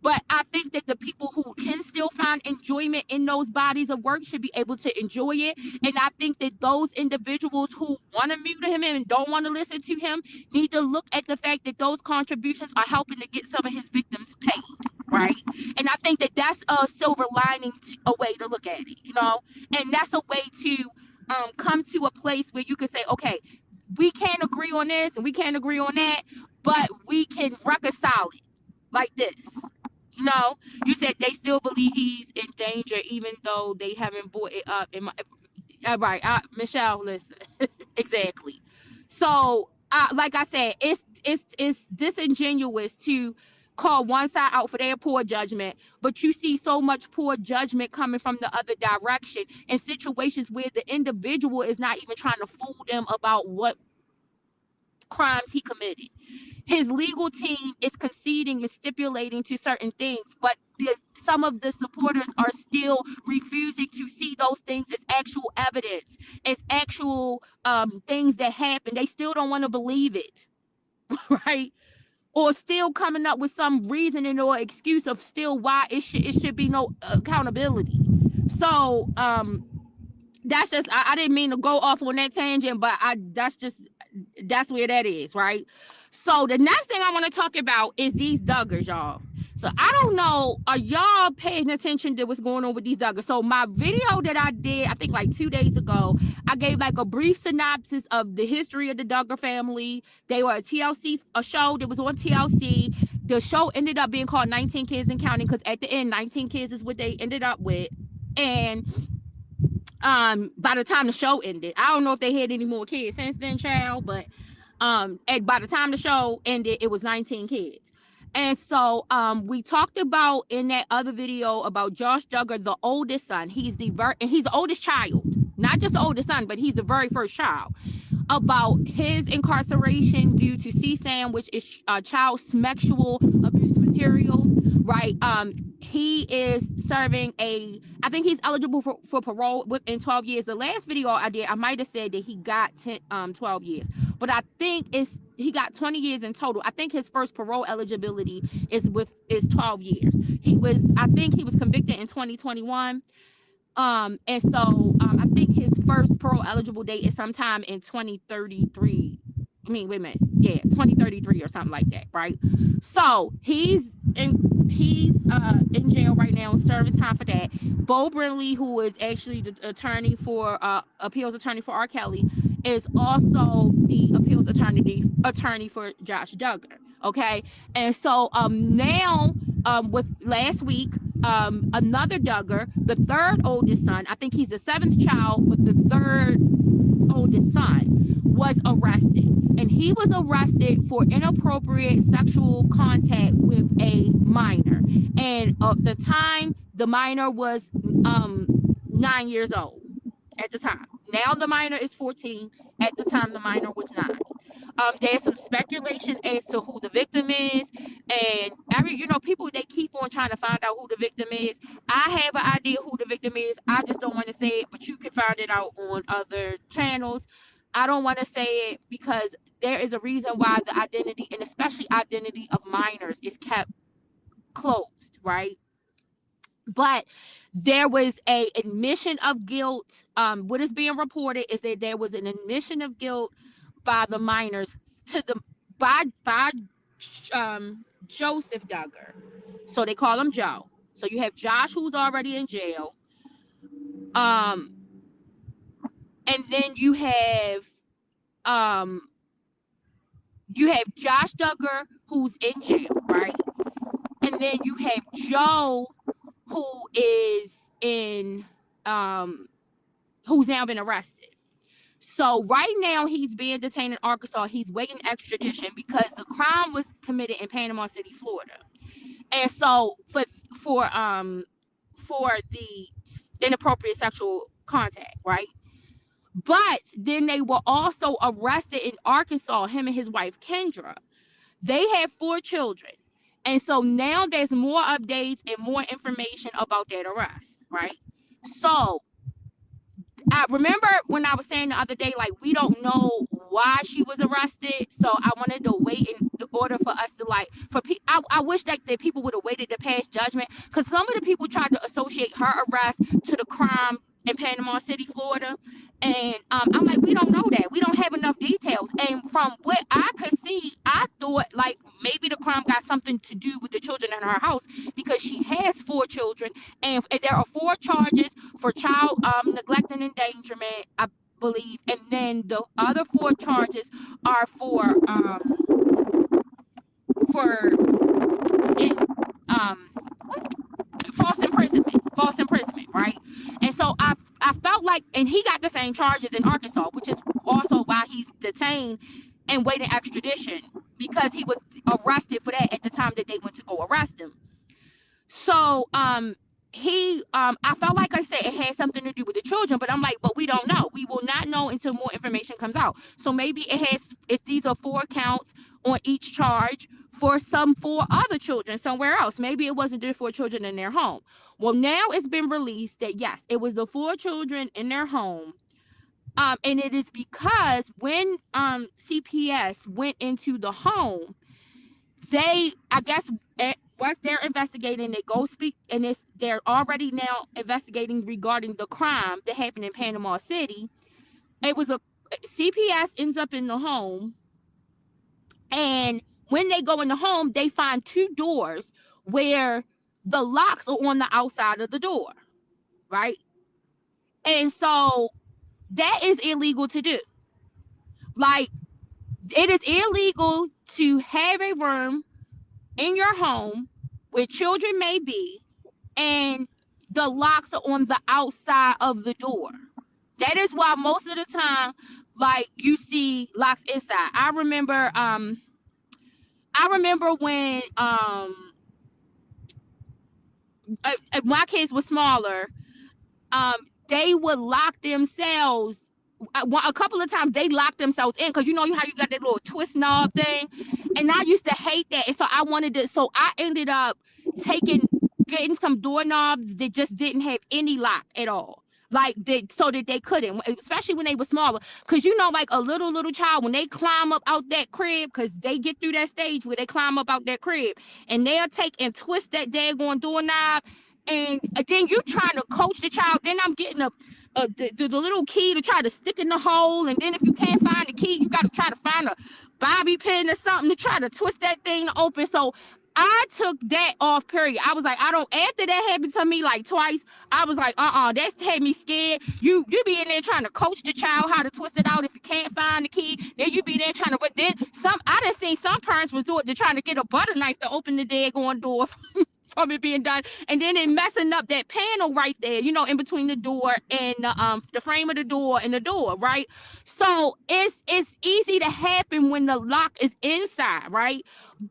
But I think that the people who can still find enjoyment in those bodies of work should be able to enjoy it. And I think that those individuals who want to mute him and don't want to listen to him need to look at the fact that those contributions are helping to get some of his victims paid, right? And I think that that's a silver lining, a way to look at it, and that's a way to come to a place where you can say, okay, we can't agree on this and we can't agree on that, but we can reconcile it like this. You said they still believe he's in danger, even though they haven't brought it up. Right, Michelle, listen, exactly. So, like I said, it's disingenuous to call one side out for their poor judgment, but you see so much poor judgment coming from the other direction in situations where the individual is not even trying to fool them about what crimes he committed. His legal team is conceding and stipulating to certain things, but some of the supporters are still refusing to see those things as actual evidence, as actual things that happened. They still don't want to believe it, right? Or still coming up with some reasoning or excuse of still why it should be no accountability. So that's just I didn't mean to go off on that tangent, but that's where that is, right? So the next thing I want to talk about is these Duggars, y'all. So I don't know, are y'all paying attention to what's going on with these Duggars? So my video that I did, I think like 2 days ago, I gave like a brief synopsis of the history of the Duggar family. They were a show that was on TLC. The show ended up being called 19 Kids and Counting because at the end, 19 kids is what they ended up with. And by the time the show ended, I don't know if they had any more kids since then, child, but by the time the show ended, it was 19 kids. And so we talked about in that other video about Josh Duggar, the oldest son. He's the oldest child, not just the oldest son, but he's the very first child. About his incarceration due to CSAM, which is child sexual abuse material, right? He is serving I think he's eligible for parole within 12 years. The last video I did, I might have said that he got 12 years, but I think he got 20 years in total. I think his first parole eligibility is 12 years. I think he was convicted in 2021. And so I think his first parole eligible date is sometime in 2033. I mean, wait a minute. Yeah, 2033 or something like that, right? So he's in jail right now, serving time for that. Bo Brinley, who is actually the appeals attorney for R. Kelly, is also the appeals attorney for Josh Duggar. Okay, and so now with last week, another Duggar, the third oldest son, I think he's the seventh child with the third oldest son, was arrested. And he was arrested for inappropriate sexual contact with a minor. And at the time, the minor was 9 years old at the time. Now the minor is 14. At the time, the minor was 9. There's some speculation as to who the victim is, and people, they keep on trying to find out who the victim is. I have an idea who the victim is. I just don't want to say it, but you can find it out on other channels. I don't want to say it because there is a reason why the identity, and especially identity of minors, is kept closed, right? But there was a admission of guilt. What is being reported is that there was an admission of guilt by the minors to the by Joseph Duggar. So they call him Joe. So you have Josh, who's already in jail. Um, and then you have Josh Duggar, who's in jail, right? And then you have Joe, who is in who's now been arrested. So right now he's being detained in Arkansas. He's waiting extradition because the crime was committed in Panama City, Florida. And so for the inappropriate sexual contact, right? But then they were also arrested in Arkansas, him and his wife Kendra. They had 4 children. And so now there's more updates and more information about that arrest, right? So I remember when I was saying the other day, like, we don't know why she was arrested. So I wanted to wait in order for us to, like, I wish that people would have waited to pass judgment, because some of the people tried to associate her arrest to the crime in Panama City, Florida. And I'm like, we don't know that. We don't have enough details. And from what I could see, I thought like maybe the crime got something to do with the children in her house, because she has 4 children, and there are 4 charges for child neglect and endangerment, I believe, and then the other 4 charges are for in false imprisonment, right? And so I felt like, and he got the same charges in Arkansas, which is also why he's detained and waiting extradition, because he was arrested for that at the time that they went to go arrest him. So I felt like I said it had something to do with the children, but I'm like, but we don't know. We will not know until more information comes out. So maybe these are 4 counts on each charge for some 4 other children somewhere else. Maybe it wasn't the 4 children in their home. Well, now it's been released that yes, it was the 4 children in their home. And it is because when CPS went into the home, they, I guess, once they're investigating, they go speak, and they're already now investigating regarding the crime that happened in Panama City. It was CPS ends up in the home, and when they go in the home, they find 2 doors where the locks are on the outside of the door, right? And so that is illegal to do. Like, it is illegal to have a room in your home where children may be, and the locks are on the outside of the door. That is why most of the time, like, you see locks inside. I remember when my kids were smaller, they would lock themselves. A couple of times they locked themselves in, because you know how you got that little twist knob thing, and I used to hate that, and so I ended up getting some doorknobs that just didn't have any lock at all, like so that they couldn't, especially when they were smaller, because like a little child, when they climb up out that crib, because they get through that stage where they climb up out that crib, and they'll take and twist that daggone doorknob, and then you trying to coach the child. Then I'm getting the little key to try to stick in the hole, and then if you can't find the key, you got to try to find a bobby pin or something to try to twist that thing to open. So I took that off, period. I was like, after that happened to me like twice, I was like, that's had me scared. You be in there trying to coach the child how to twist it out if you can't find the key. Then you be there trying to, but then I done seen some parents resort to trying to get a butter knife to open the daggone door from it being done, and then it messing up that panel right there, in between the door and the frame of the door and the door, right? So it's easy to happen when the lock is inside, right?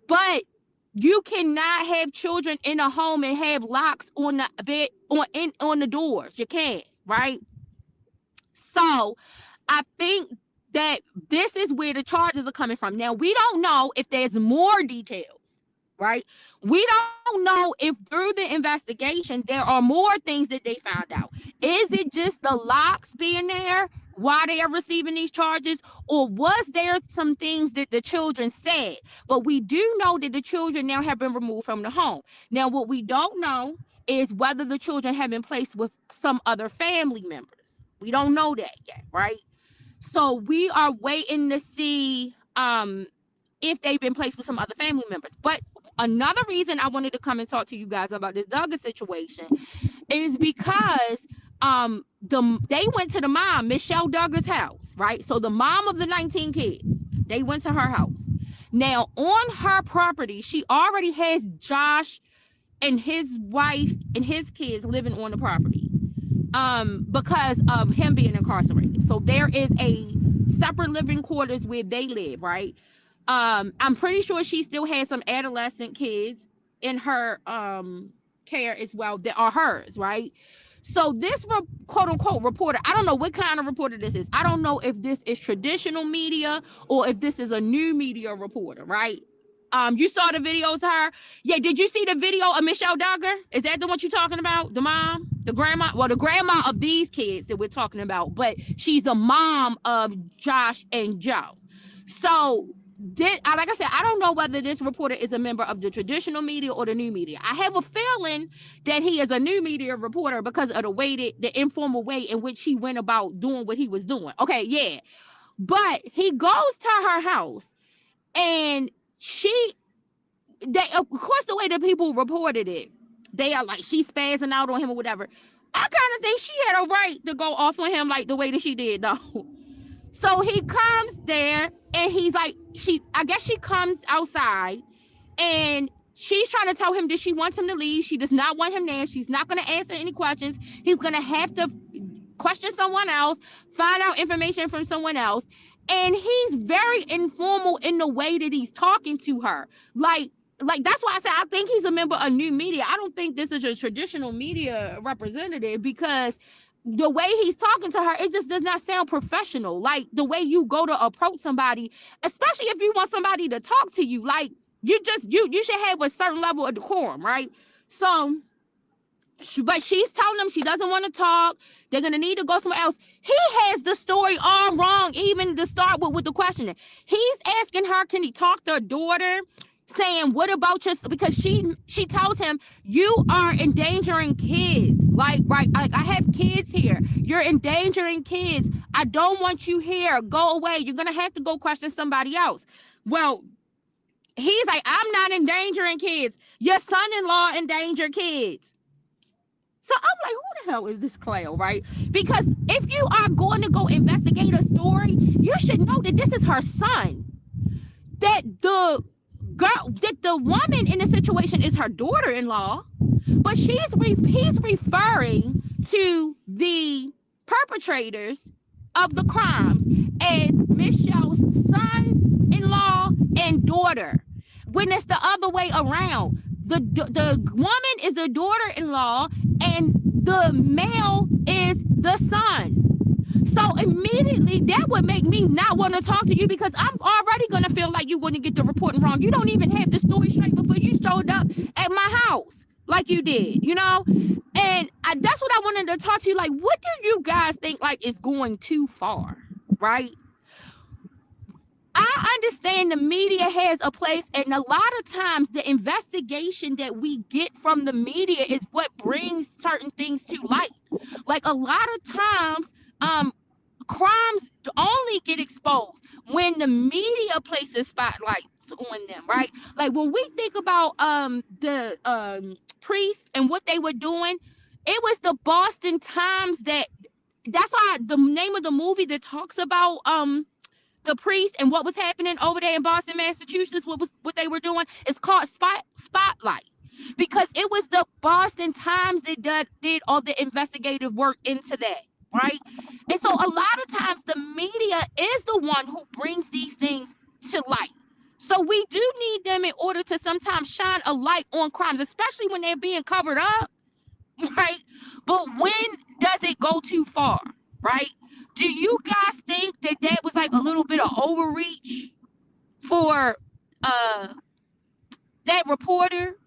But you cannot have children in a home and have locks on the bed on the doors. You can't, right? So I think that this is where the charges are coming from. Now, we don't know if there's more details, right? We don't know if through the investigation there are more things that they found out. Is it just the locks being there while they are receiving these charges, or was there some things that the children said? But we do know that the children now have been removed from the home. Now, what we don't know is whether the children have been placed with some other family members. We don't know that yet, right? So we are waiting to see if they've been placed with some other family members. But another reason I wanted to come and talk to you guys about this Duggars situation is because they went to the mom, Michelle Duggars' house, right? So the mom of the 19 kids, they went to her house. Now, on her property, she already has Josh and his wife and his kids living on the property because of him being incarcerated. So there is a separate living quarters where they live, right? I'm pretty sure she still has some adolescent kids in her care as well that are hers, right? So this quote unquote reporter, I don't know what kind of reporter this is. I don't know if this is traditional media or if this is a new media reporter, right? You saw the videos of her. Yeah, did you see the video of Michelle Duggar? Is that the one you're talking about? The mom? The grandma? Well, the grandma of these kids that we're talking about, but she's the mom of Josh and Joe. So, like I said, I don't know whether this reporter is a member of the traditional media or the new media. I have a feeling that he is a new media reporter because of the informal way in which he went about doing what he was doing. Okay, yeah. But he goes to her house and of course, the way that people reported it, they are like, she's spazzing out on him or whatever. I kind of think she had a right to go off on him like the way that she did, though. So he comes there and he's like, I guess she comes outside and she's trying to tell him that she wants him to leave. She does not want him there. She's not going to answer any questions. He's going to have to question someone else, find out information from someone else. And he's very informal in the way that he's talking to her. Like that's why I said I think he's a member of new media. I don't think this is a traditional media representative because the way he's talking to her, it just does not sound professional. Like the way you go to approach somebody, especially if you want somebody to talk to you, like you should have a certain level of decorum, right? So, but she's telling them she doesn't want to talk. They're going to need to go somewhere else. He has the story all wrong, even to start with the questioning. He's asking her, can he talk to her daughter? Saying, what about your, because she tells him, you are endangering kids. Like I have kids here. You're endangering kids. I don't want you here. Go away. You're going to have to go question somebody else. Well, he's like, I'm not endangering kids. Your son-in-law endangered kids. So I'm like, who the hell is this clown, right? Because if you are going to go investigate a story, you should know that this is her son. That the woman in the situation is her daughter-in-law, but he's referring to the perpetrators of the crimes as Michelle's son-in-law and daughter, when it's the other way around. The woman is the daughter-in-law and the male is the son. So immediately that would make me not want to talk to you because I'm already going to feel like you're going to get the reporting wrong. You don't even have the story straight before you showed up at my house like you did, you know? And that's what I wanted to talk to you. Like, what do you guys think like is going too far, right? I understand the media has a place, and a lot of times the investigation that we get from the media is what brings certain things to light. Like a lot of times, crimes only get exposed when the media places spotlights on them, right? Like when we think about the priests and what they were doing, it was the Boston Times that's why the name of the movie that talks about the priest and what was happening over there in Boston, Massachusetts, what they were doing, is called Spotlight. Because it was the Boston Times that did all the investigative work into that, right? And so a lot of times the media is the one who brings these things to light. So we do need them in order to sometimes shine a light on crimes, especially when they're being covered up, right? But when does it go too far, right? Do you guys think that that was like a little bit of overreach for uh that reporter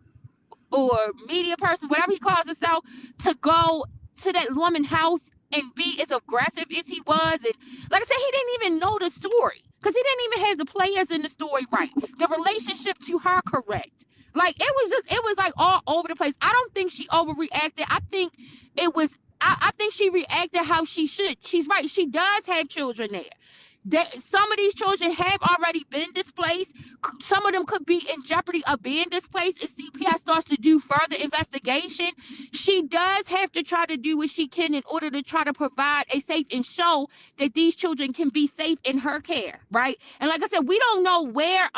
or media person, whatever he calls himself, to go to that woman's house and be as aggressive as he was? And like I said, he didn't even know the story because he didn't even have the players in the story right. The relationship to her correct. Like it was like all over the place. I don't think she overreacted. I think it was. I think she reacted how she should. She's right. She does have children there. That some of these children have already been displaced. Some of them could be in jeopardy of being displaced if CPS starts to do further investigation. She does have to try to do what she can in order to try to provide a safe and show that these children can be safe in her care, right? And like I said, we don't know where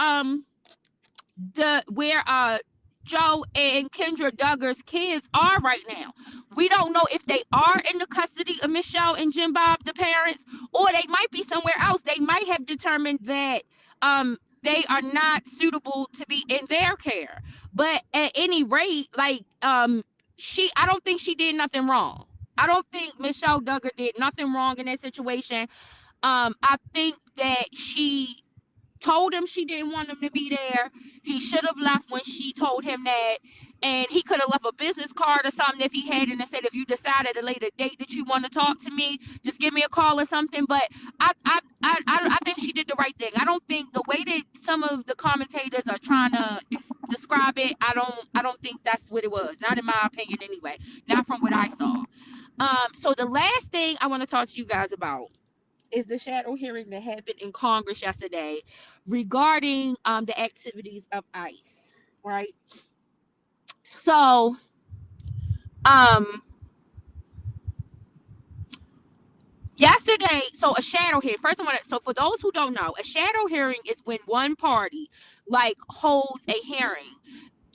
Joe and Kendra Duggars kids are right now. We don't know if they are in the custody of Michelle and Jim Bob, the parents, or they might be somewhere else. They might have determined that they are not suitable to be in their care. But at any rate, like I don't think she did nothing wrong. I don't think Michelle Duggar did nothing wrong in that situation. I think that she told him she didn't want him to be there. He should have left when she told him that. And he could have left a business card or something if he had it and said, if you decide at a later date that you want to talk to me, just give me a call or something. But I think she did the right thing. I don't think the way that some of the commentators are trying to describe it, I don't think that's what it was. Not in my opinion anyway. Not from what I saw. So the last thing I want to talk to you guys about is the shadow hearing that happened in Congress yesterday regarding the activities of ICE, right? So, um, yesterday, so a shadow hearing. First, so for those who don't know, a shadow hearing is when one party like holds a hearing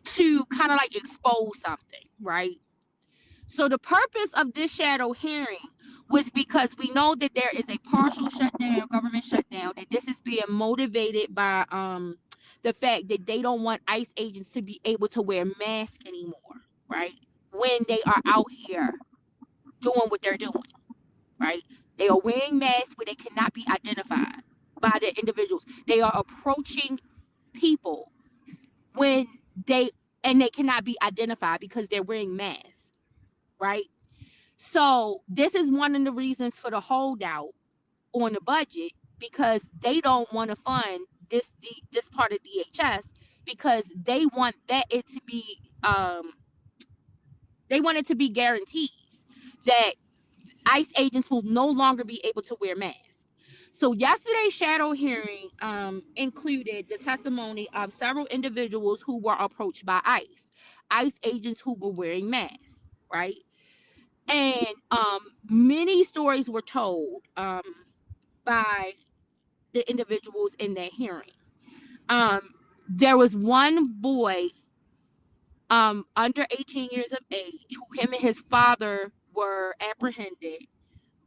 to kind of like expose something, right? So the purpose of this shadow hearing was because we know that there is a partial shutdown, government shutdown, and this is being motivated by the fact that they don't want ICE agents to be able to wear masks anymore, right? When they are out here doing what they're doing, right? They are wearing masks where they cannot be identified by the individuals. They are approaching people when they cannot be identified because they're wearing masks, right? So this is one of the reasons for the holdout on the budget because they don't want to fund this part of DHS because they want it to be they want it to be guarantees that ICE agents will no longer be able to wear masks. So yesterday's shadow hearing included the testimony of several individuals who were approached by ICE agents who were wearing masks, right? And many stories were told by the individuals in that hearing. There was one boy under 18 years of age who him and his father were apprehended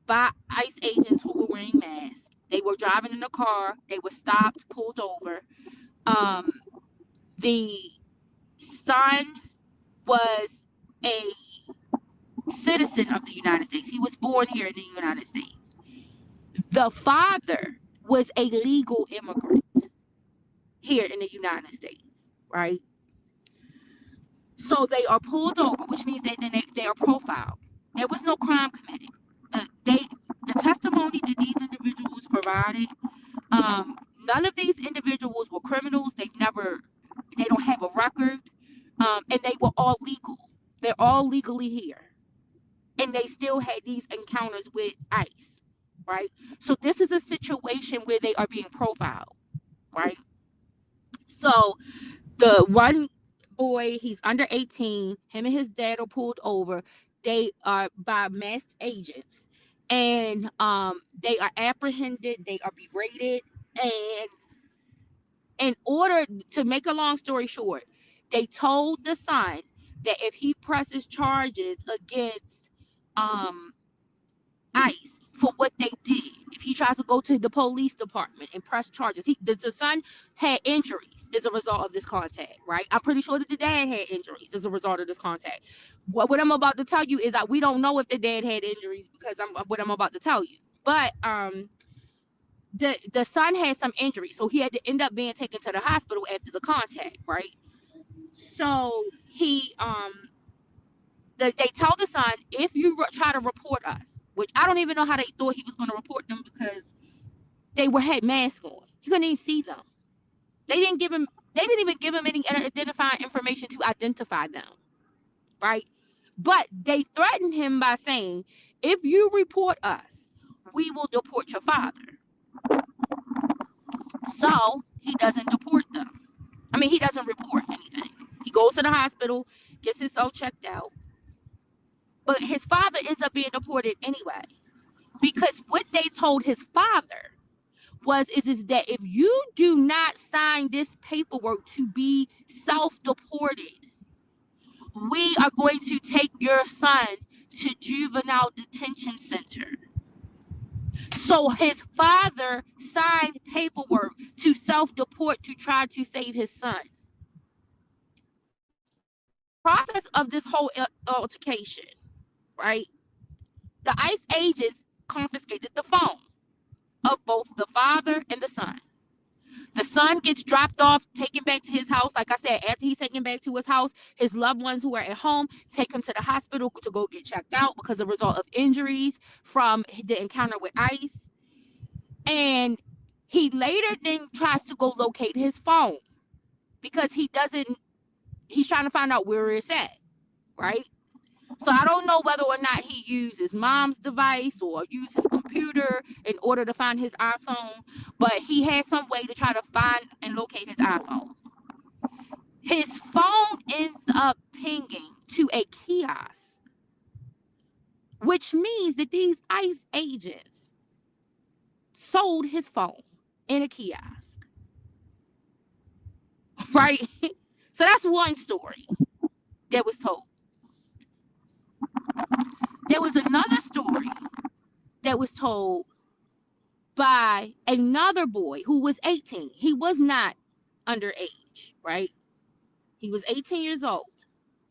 by ICE agents who were wearing masks. They were driving in a car. They were stopped, pulled over. Um, the son was a citizen of the United States. He was born here in the United States. The father was a legal immigrant here in the United States, right? So they are pulled over, which means they are profiled. There was no crime committed. The testimony that these individuals provided, none of these individuals were criminals. They don't have a record, and they were all legal. They're all legally here, and they still had these encounters with ICE, right? So this is a situation where they are being profiled, right? So the one boy, he's under 18. Him and his dad are pulled over. They are by masked agents, and they are apprehended. They are berated, and in order to make a long story short, they told the son that if he presses charges against um ICE for what they did. If he tries to go to the police department and press charges, the son had injuries as a result of this contact, right? I'm pretty sure that the dad had injuries as a result of this contact. What I'm about to tell you is that we don't know if the dad had injuries because what I'm about to tell you. But the son had some injury, so he had to end up being taken to the hospital after the contact, right? So they tell the son, if you try to report us, which I don't even know how they thought he was going to report them, because had masks on. He couldn't even see them. They didn't even give him any identifying information to identify them, right? But they threatened him by saying, if you report us, we will deport your father. So he doesn't deport them. I mean, he doesn't report anything. He goes to the hospital, gets himself checked out. But his father ends up being deported anyway. Because what they told his father is that if you do not sign this paperwork to be self-deported, we are going to take your son to juvenile detention center. So his father signed paperwork to self-deport to try to save his son. Process of this whole altercation, right? The ICE agents confiscated the phone of both the father and the son. The son gets dropped off, taken back to his house. Like I said, after he's taken back to his house, his loved ones who are at home take him to the hospital to go get checked out because of a result of injuries from the encounter with ICE. And he later then tries to go locate his phone because he's trying to find out where it's at, right? So I don't know whether or not he used his mom's device or used his computer in order to find his iPhone, but he had some way to try to find and locate his iPhone. His phone ends up pinging to a kiosk, which means that these ICE agents sold his phone in a kiosk, right? So that's one story that was told. There was another story that was told by another boy who was 18. He was not underage, right? He was 18 years old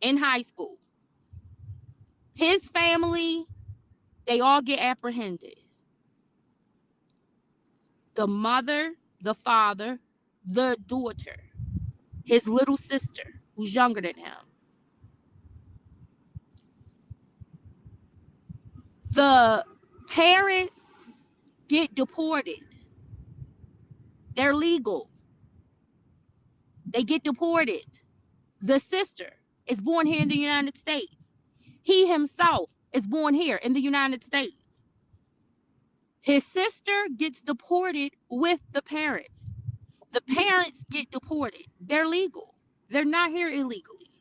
in high school. His family, they all get apprehended. The mother, the father, the daughter, his little sister, who's younger than him. The parents get deported. They're legal. They get deported. The sister is born here in the United States. He himself is born here in the United States. His sister gets deported with the parents. The parents get deported. They're legal. They're not here illegally.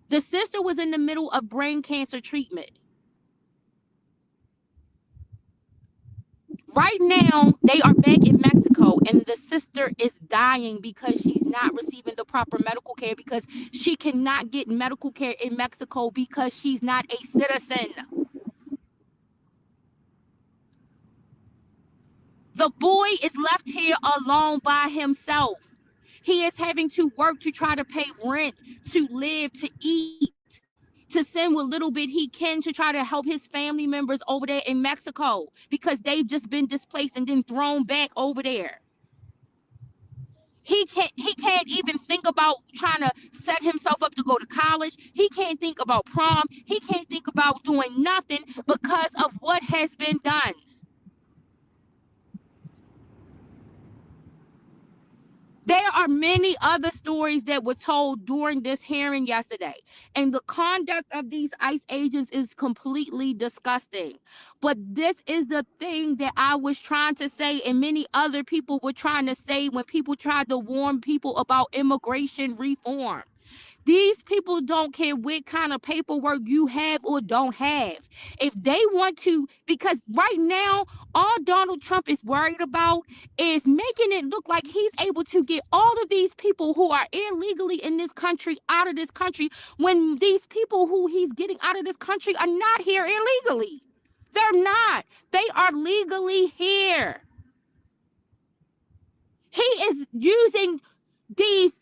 The sister was in the middle of brain cancer treatment. Right now, they are back in Mexico, and the sister is dying because she's not receiving the proper medical care, because she cannot get medical care in Mexico because she's not a citizen. The boy is left here alone by himself. He is having to work to try to pay rent, to live, to eat, to send what little bit he can to try to help his family members over there in Mexico because they've just been displaced and then thrown back over there. He can't even think about trying to set himself up to go to college. He can't think about prom. He can't think about doing nothing because of what has been done. There are many other stories that were told during this hearing yesterday, and the conduct of these ICE agents is completely disgusting. But this is the thing that I was trying to say, and many other people were trying to say when people tried to warn people about immigration reform. These people don't care what kind of paperwork you have or don't have. If they want to, because right now, all Donald Trump is worried about is making it look like he's able to get all of these people who are illegally in this country out of this country, when these people who he's getting out of this country are not here illegally. They're not. They are legally here. He is using these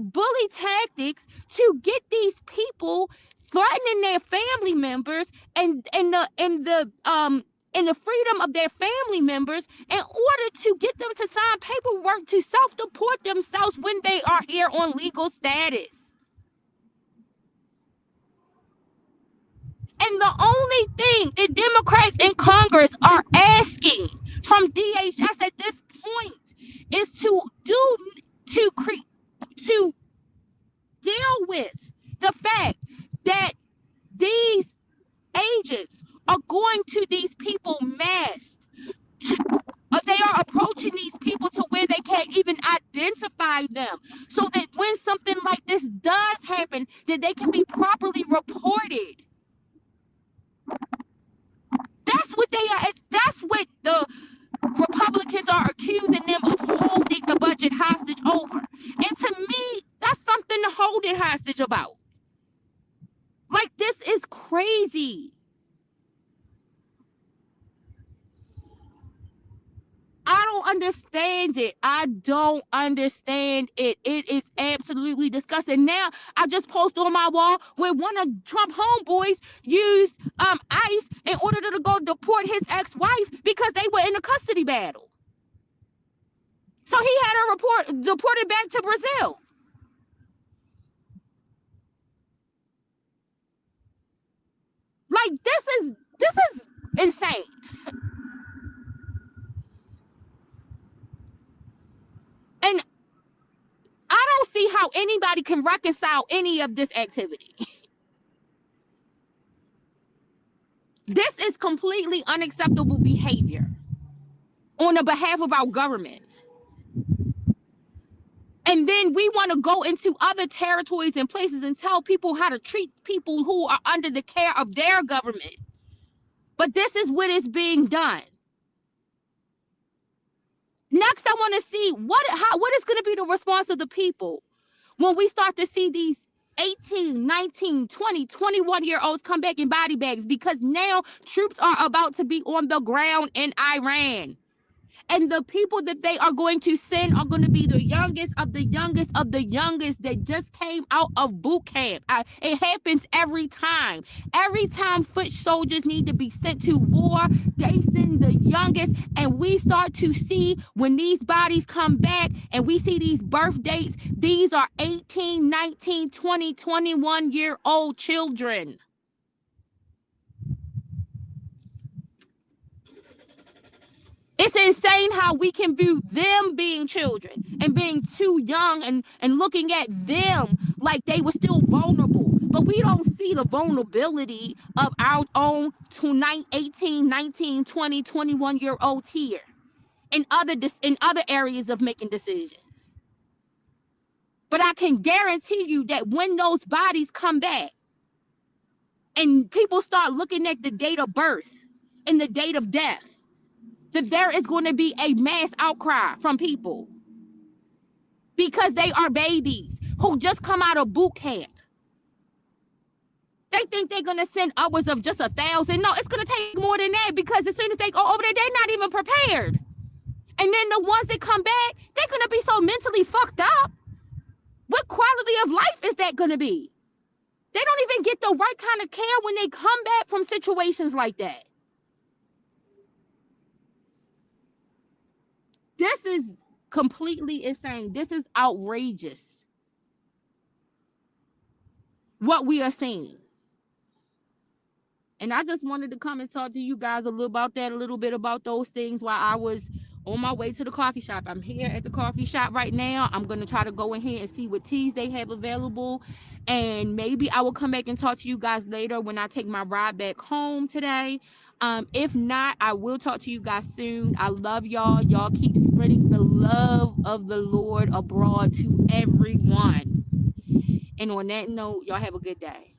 bully tactics to get these people, threatening their family members, and the and the freedom of their family members in order to get them to sign paperwork to self-deport themselves when they are here on legal status. And the only thing the Democrats in Congress are asking from DHS at this point is to deal with the fact that these agents are going to these people masked. They are approaching these people to where they can't even identify them, so that when something like this does happen, that they can be properly reported. That's what they are. That's what the Republicans are accusing them of holding the budget hostage over. And to me, that's something to hold it hostage about. Like, this is crazy. I don't understand it. I don't understand it. It is absolutely disgusting. Now, I just posted on my wall where one of Trump homeboys used ICE in order to go deport his ex-wife because they were in a custody battle. So he had her deported back to Brazil. Like, this is insane. And I don't see how anybody can reconcile any of this activity. This is completely unacceptable behavior on the behalf of our government. And then we want to go into other territories and places and tell people how to treat people who are under the care of their government. But this is what is being done. Next, I want to see what is going to be the response of the people when we start to see these 18, 19, 20, 21-year-olds come back in body bags, because now troops are about to be on the ground in Iran. And the people that they are going to send are going to be the youngest of the youngest of the youngest that just came out of boot camp. It happens every time. Every time foot soldiers need to be sent to war, they send the youngest. And we start to see when these bodies come back and we see these birth dates, these are 18, 19, 20, 21-year-old children. It's insane how we can view them being children and being too young and looking at them like they were still vulnerable. But we don't see the vulnerability of our own 18, 19, 20, 21-year-olds here in other areas of making decisions. But I can guarantee you that when those bodies come back and people start looking at the date of birth and the date of death, that there is going to be a mass outcry from people because they are babies who just come out of boot camp. They think they're going to send upwards of just 1,000. No, it's going to take more than that, because as soon as they go over there, they're not even prepared. And then the ones that come back, they're going to be so mentally fucked up. What quality of life is that going to be? They don't even get the right kind of care when they come back from situations like that. This is completely insane. This is outrageous what we are seeing. And I just wanted to come and talk to you guys a little bit about those things while I was on my way to the coffee shop. I'm here at the coffee shop right now. I'm going to try to go in here and see what teas they have available. And maybe I will come back and talk to you guys later when I take my ride back home today. If not, I will talk to you guys soon. I love y'all. Y'all keep spreading the love of the Lord abroad to everyone. And on that note, y'all have a good day.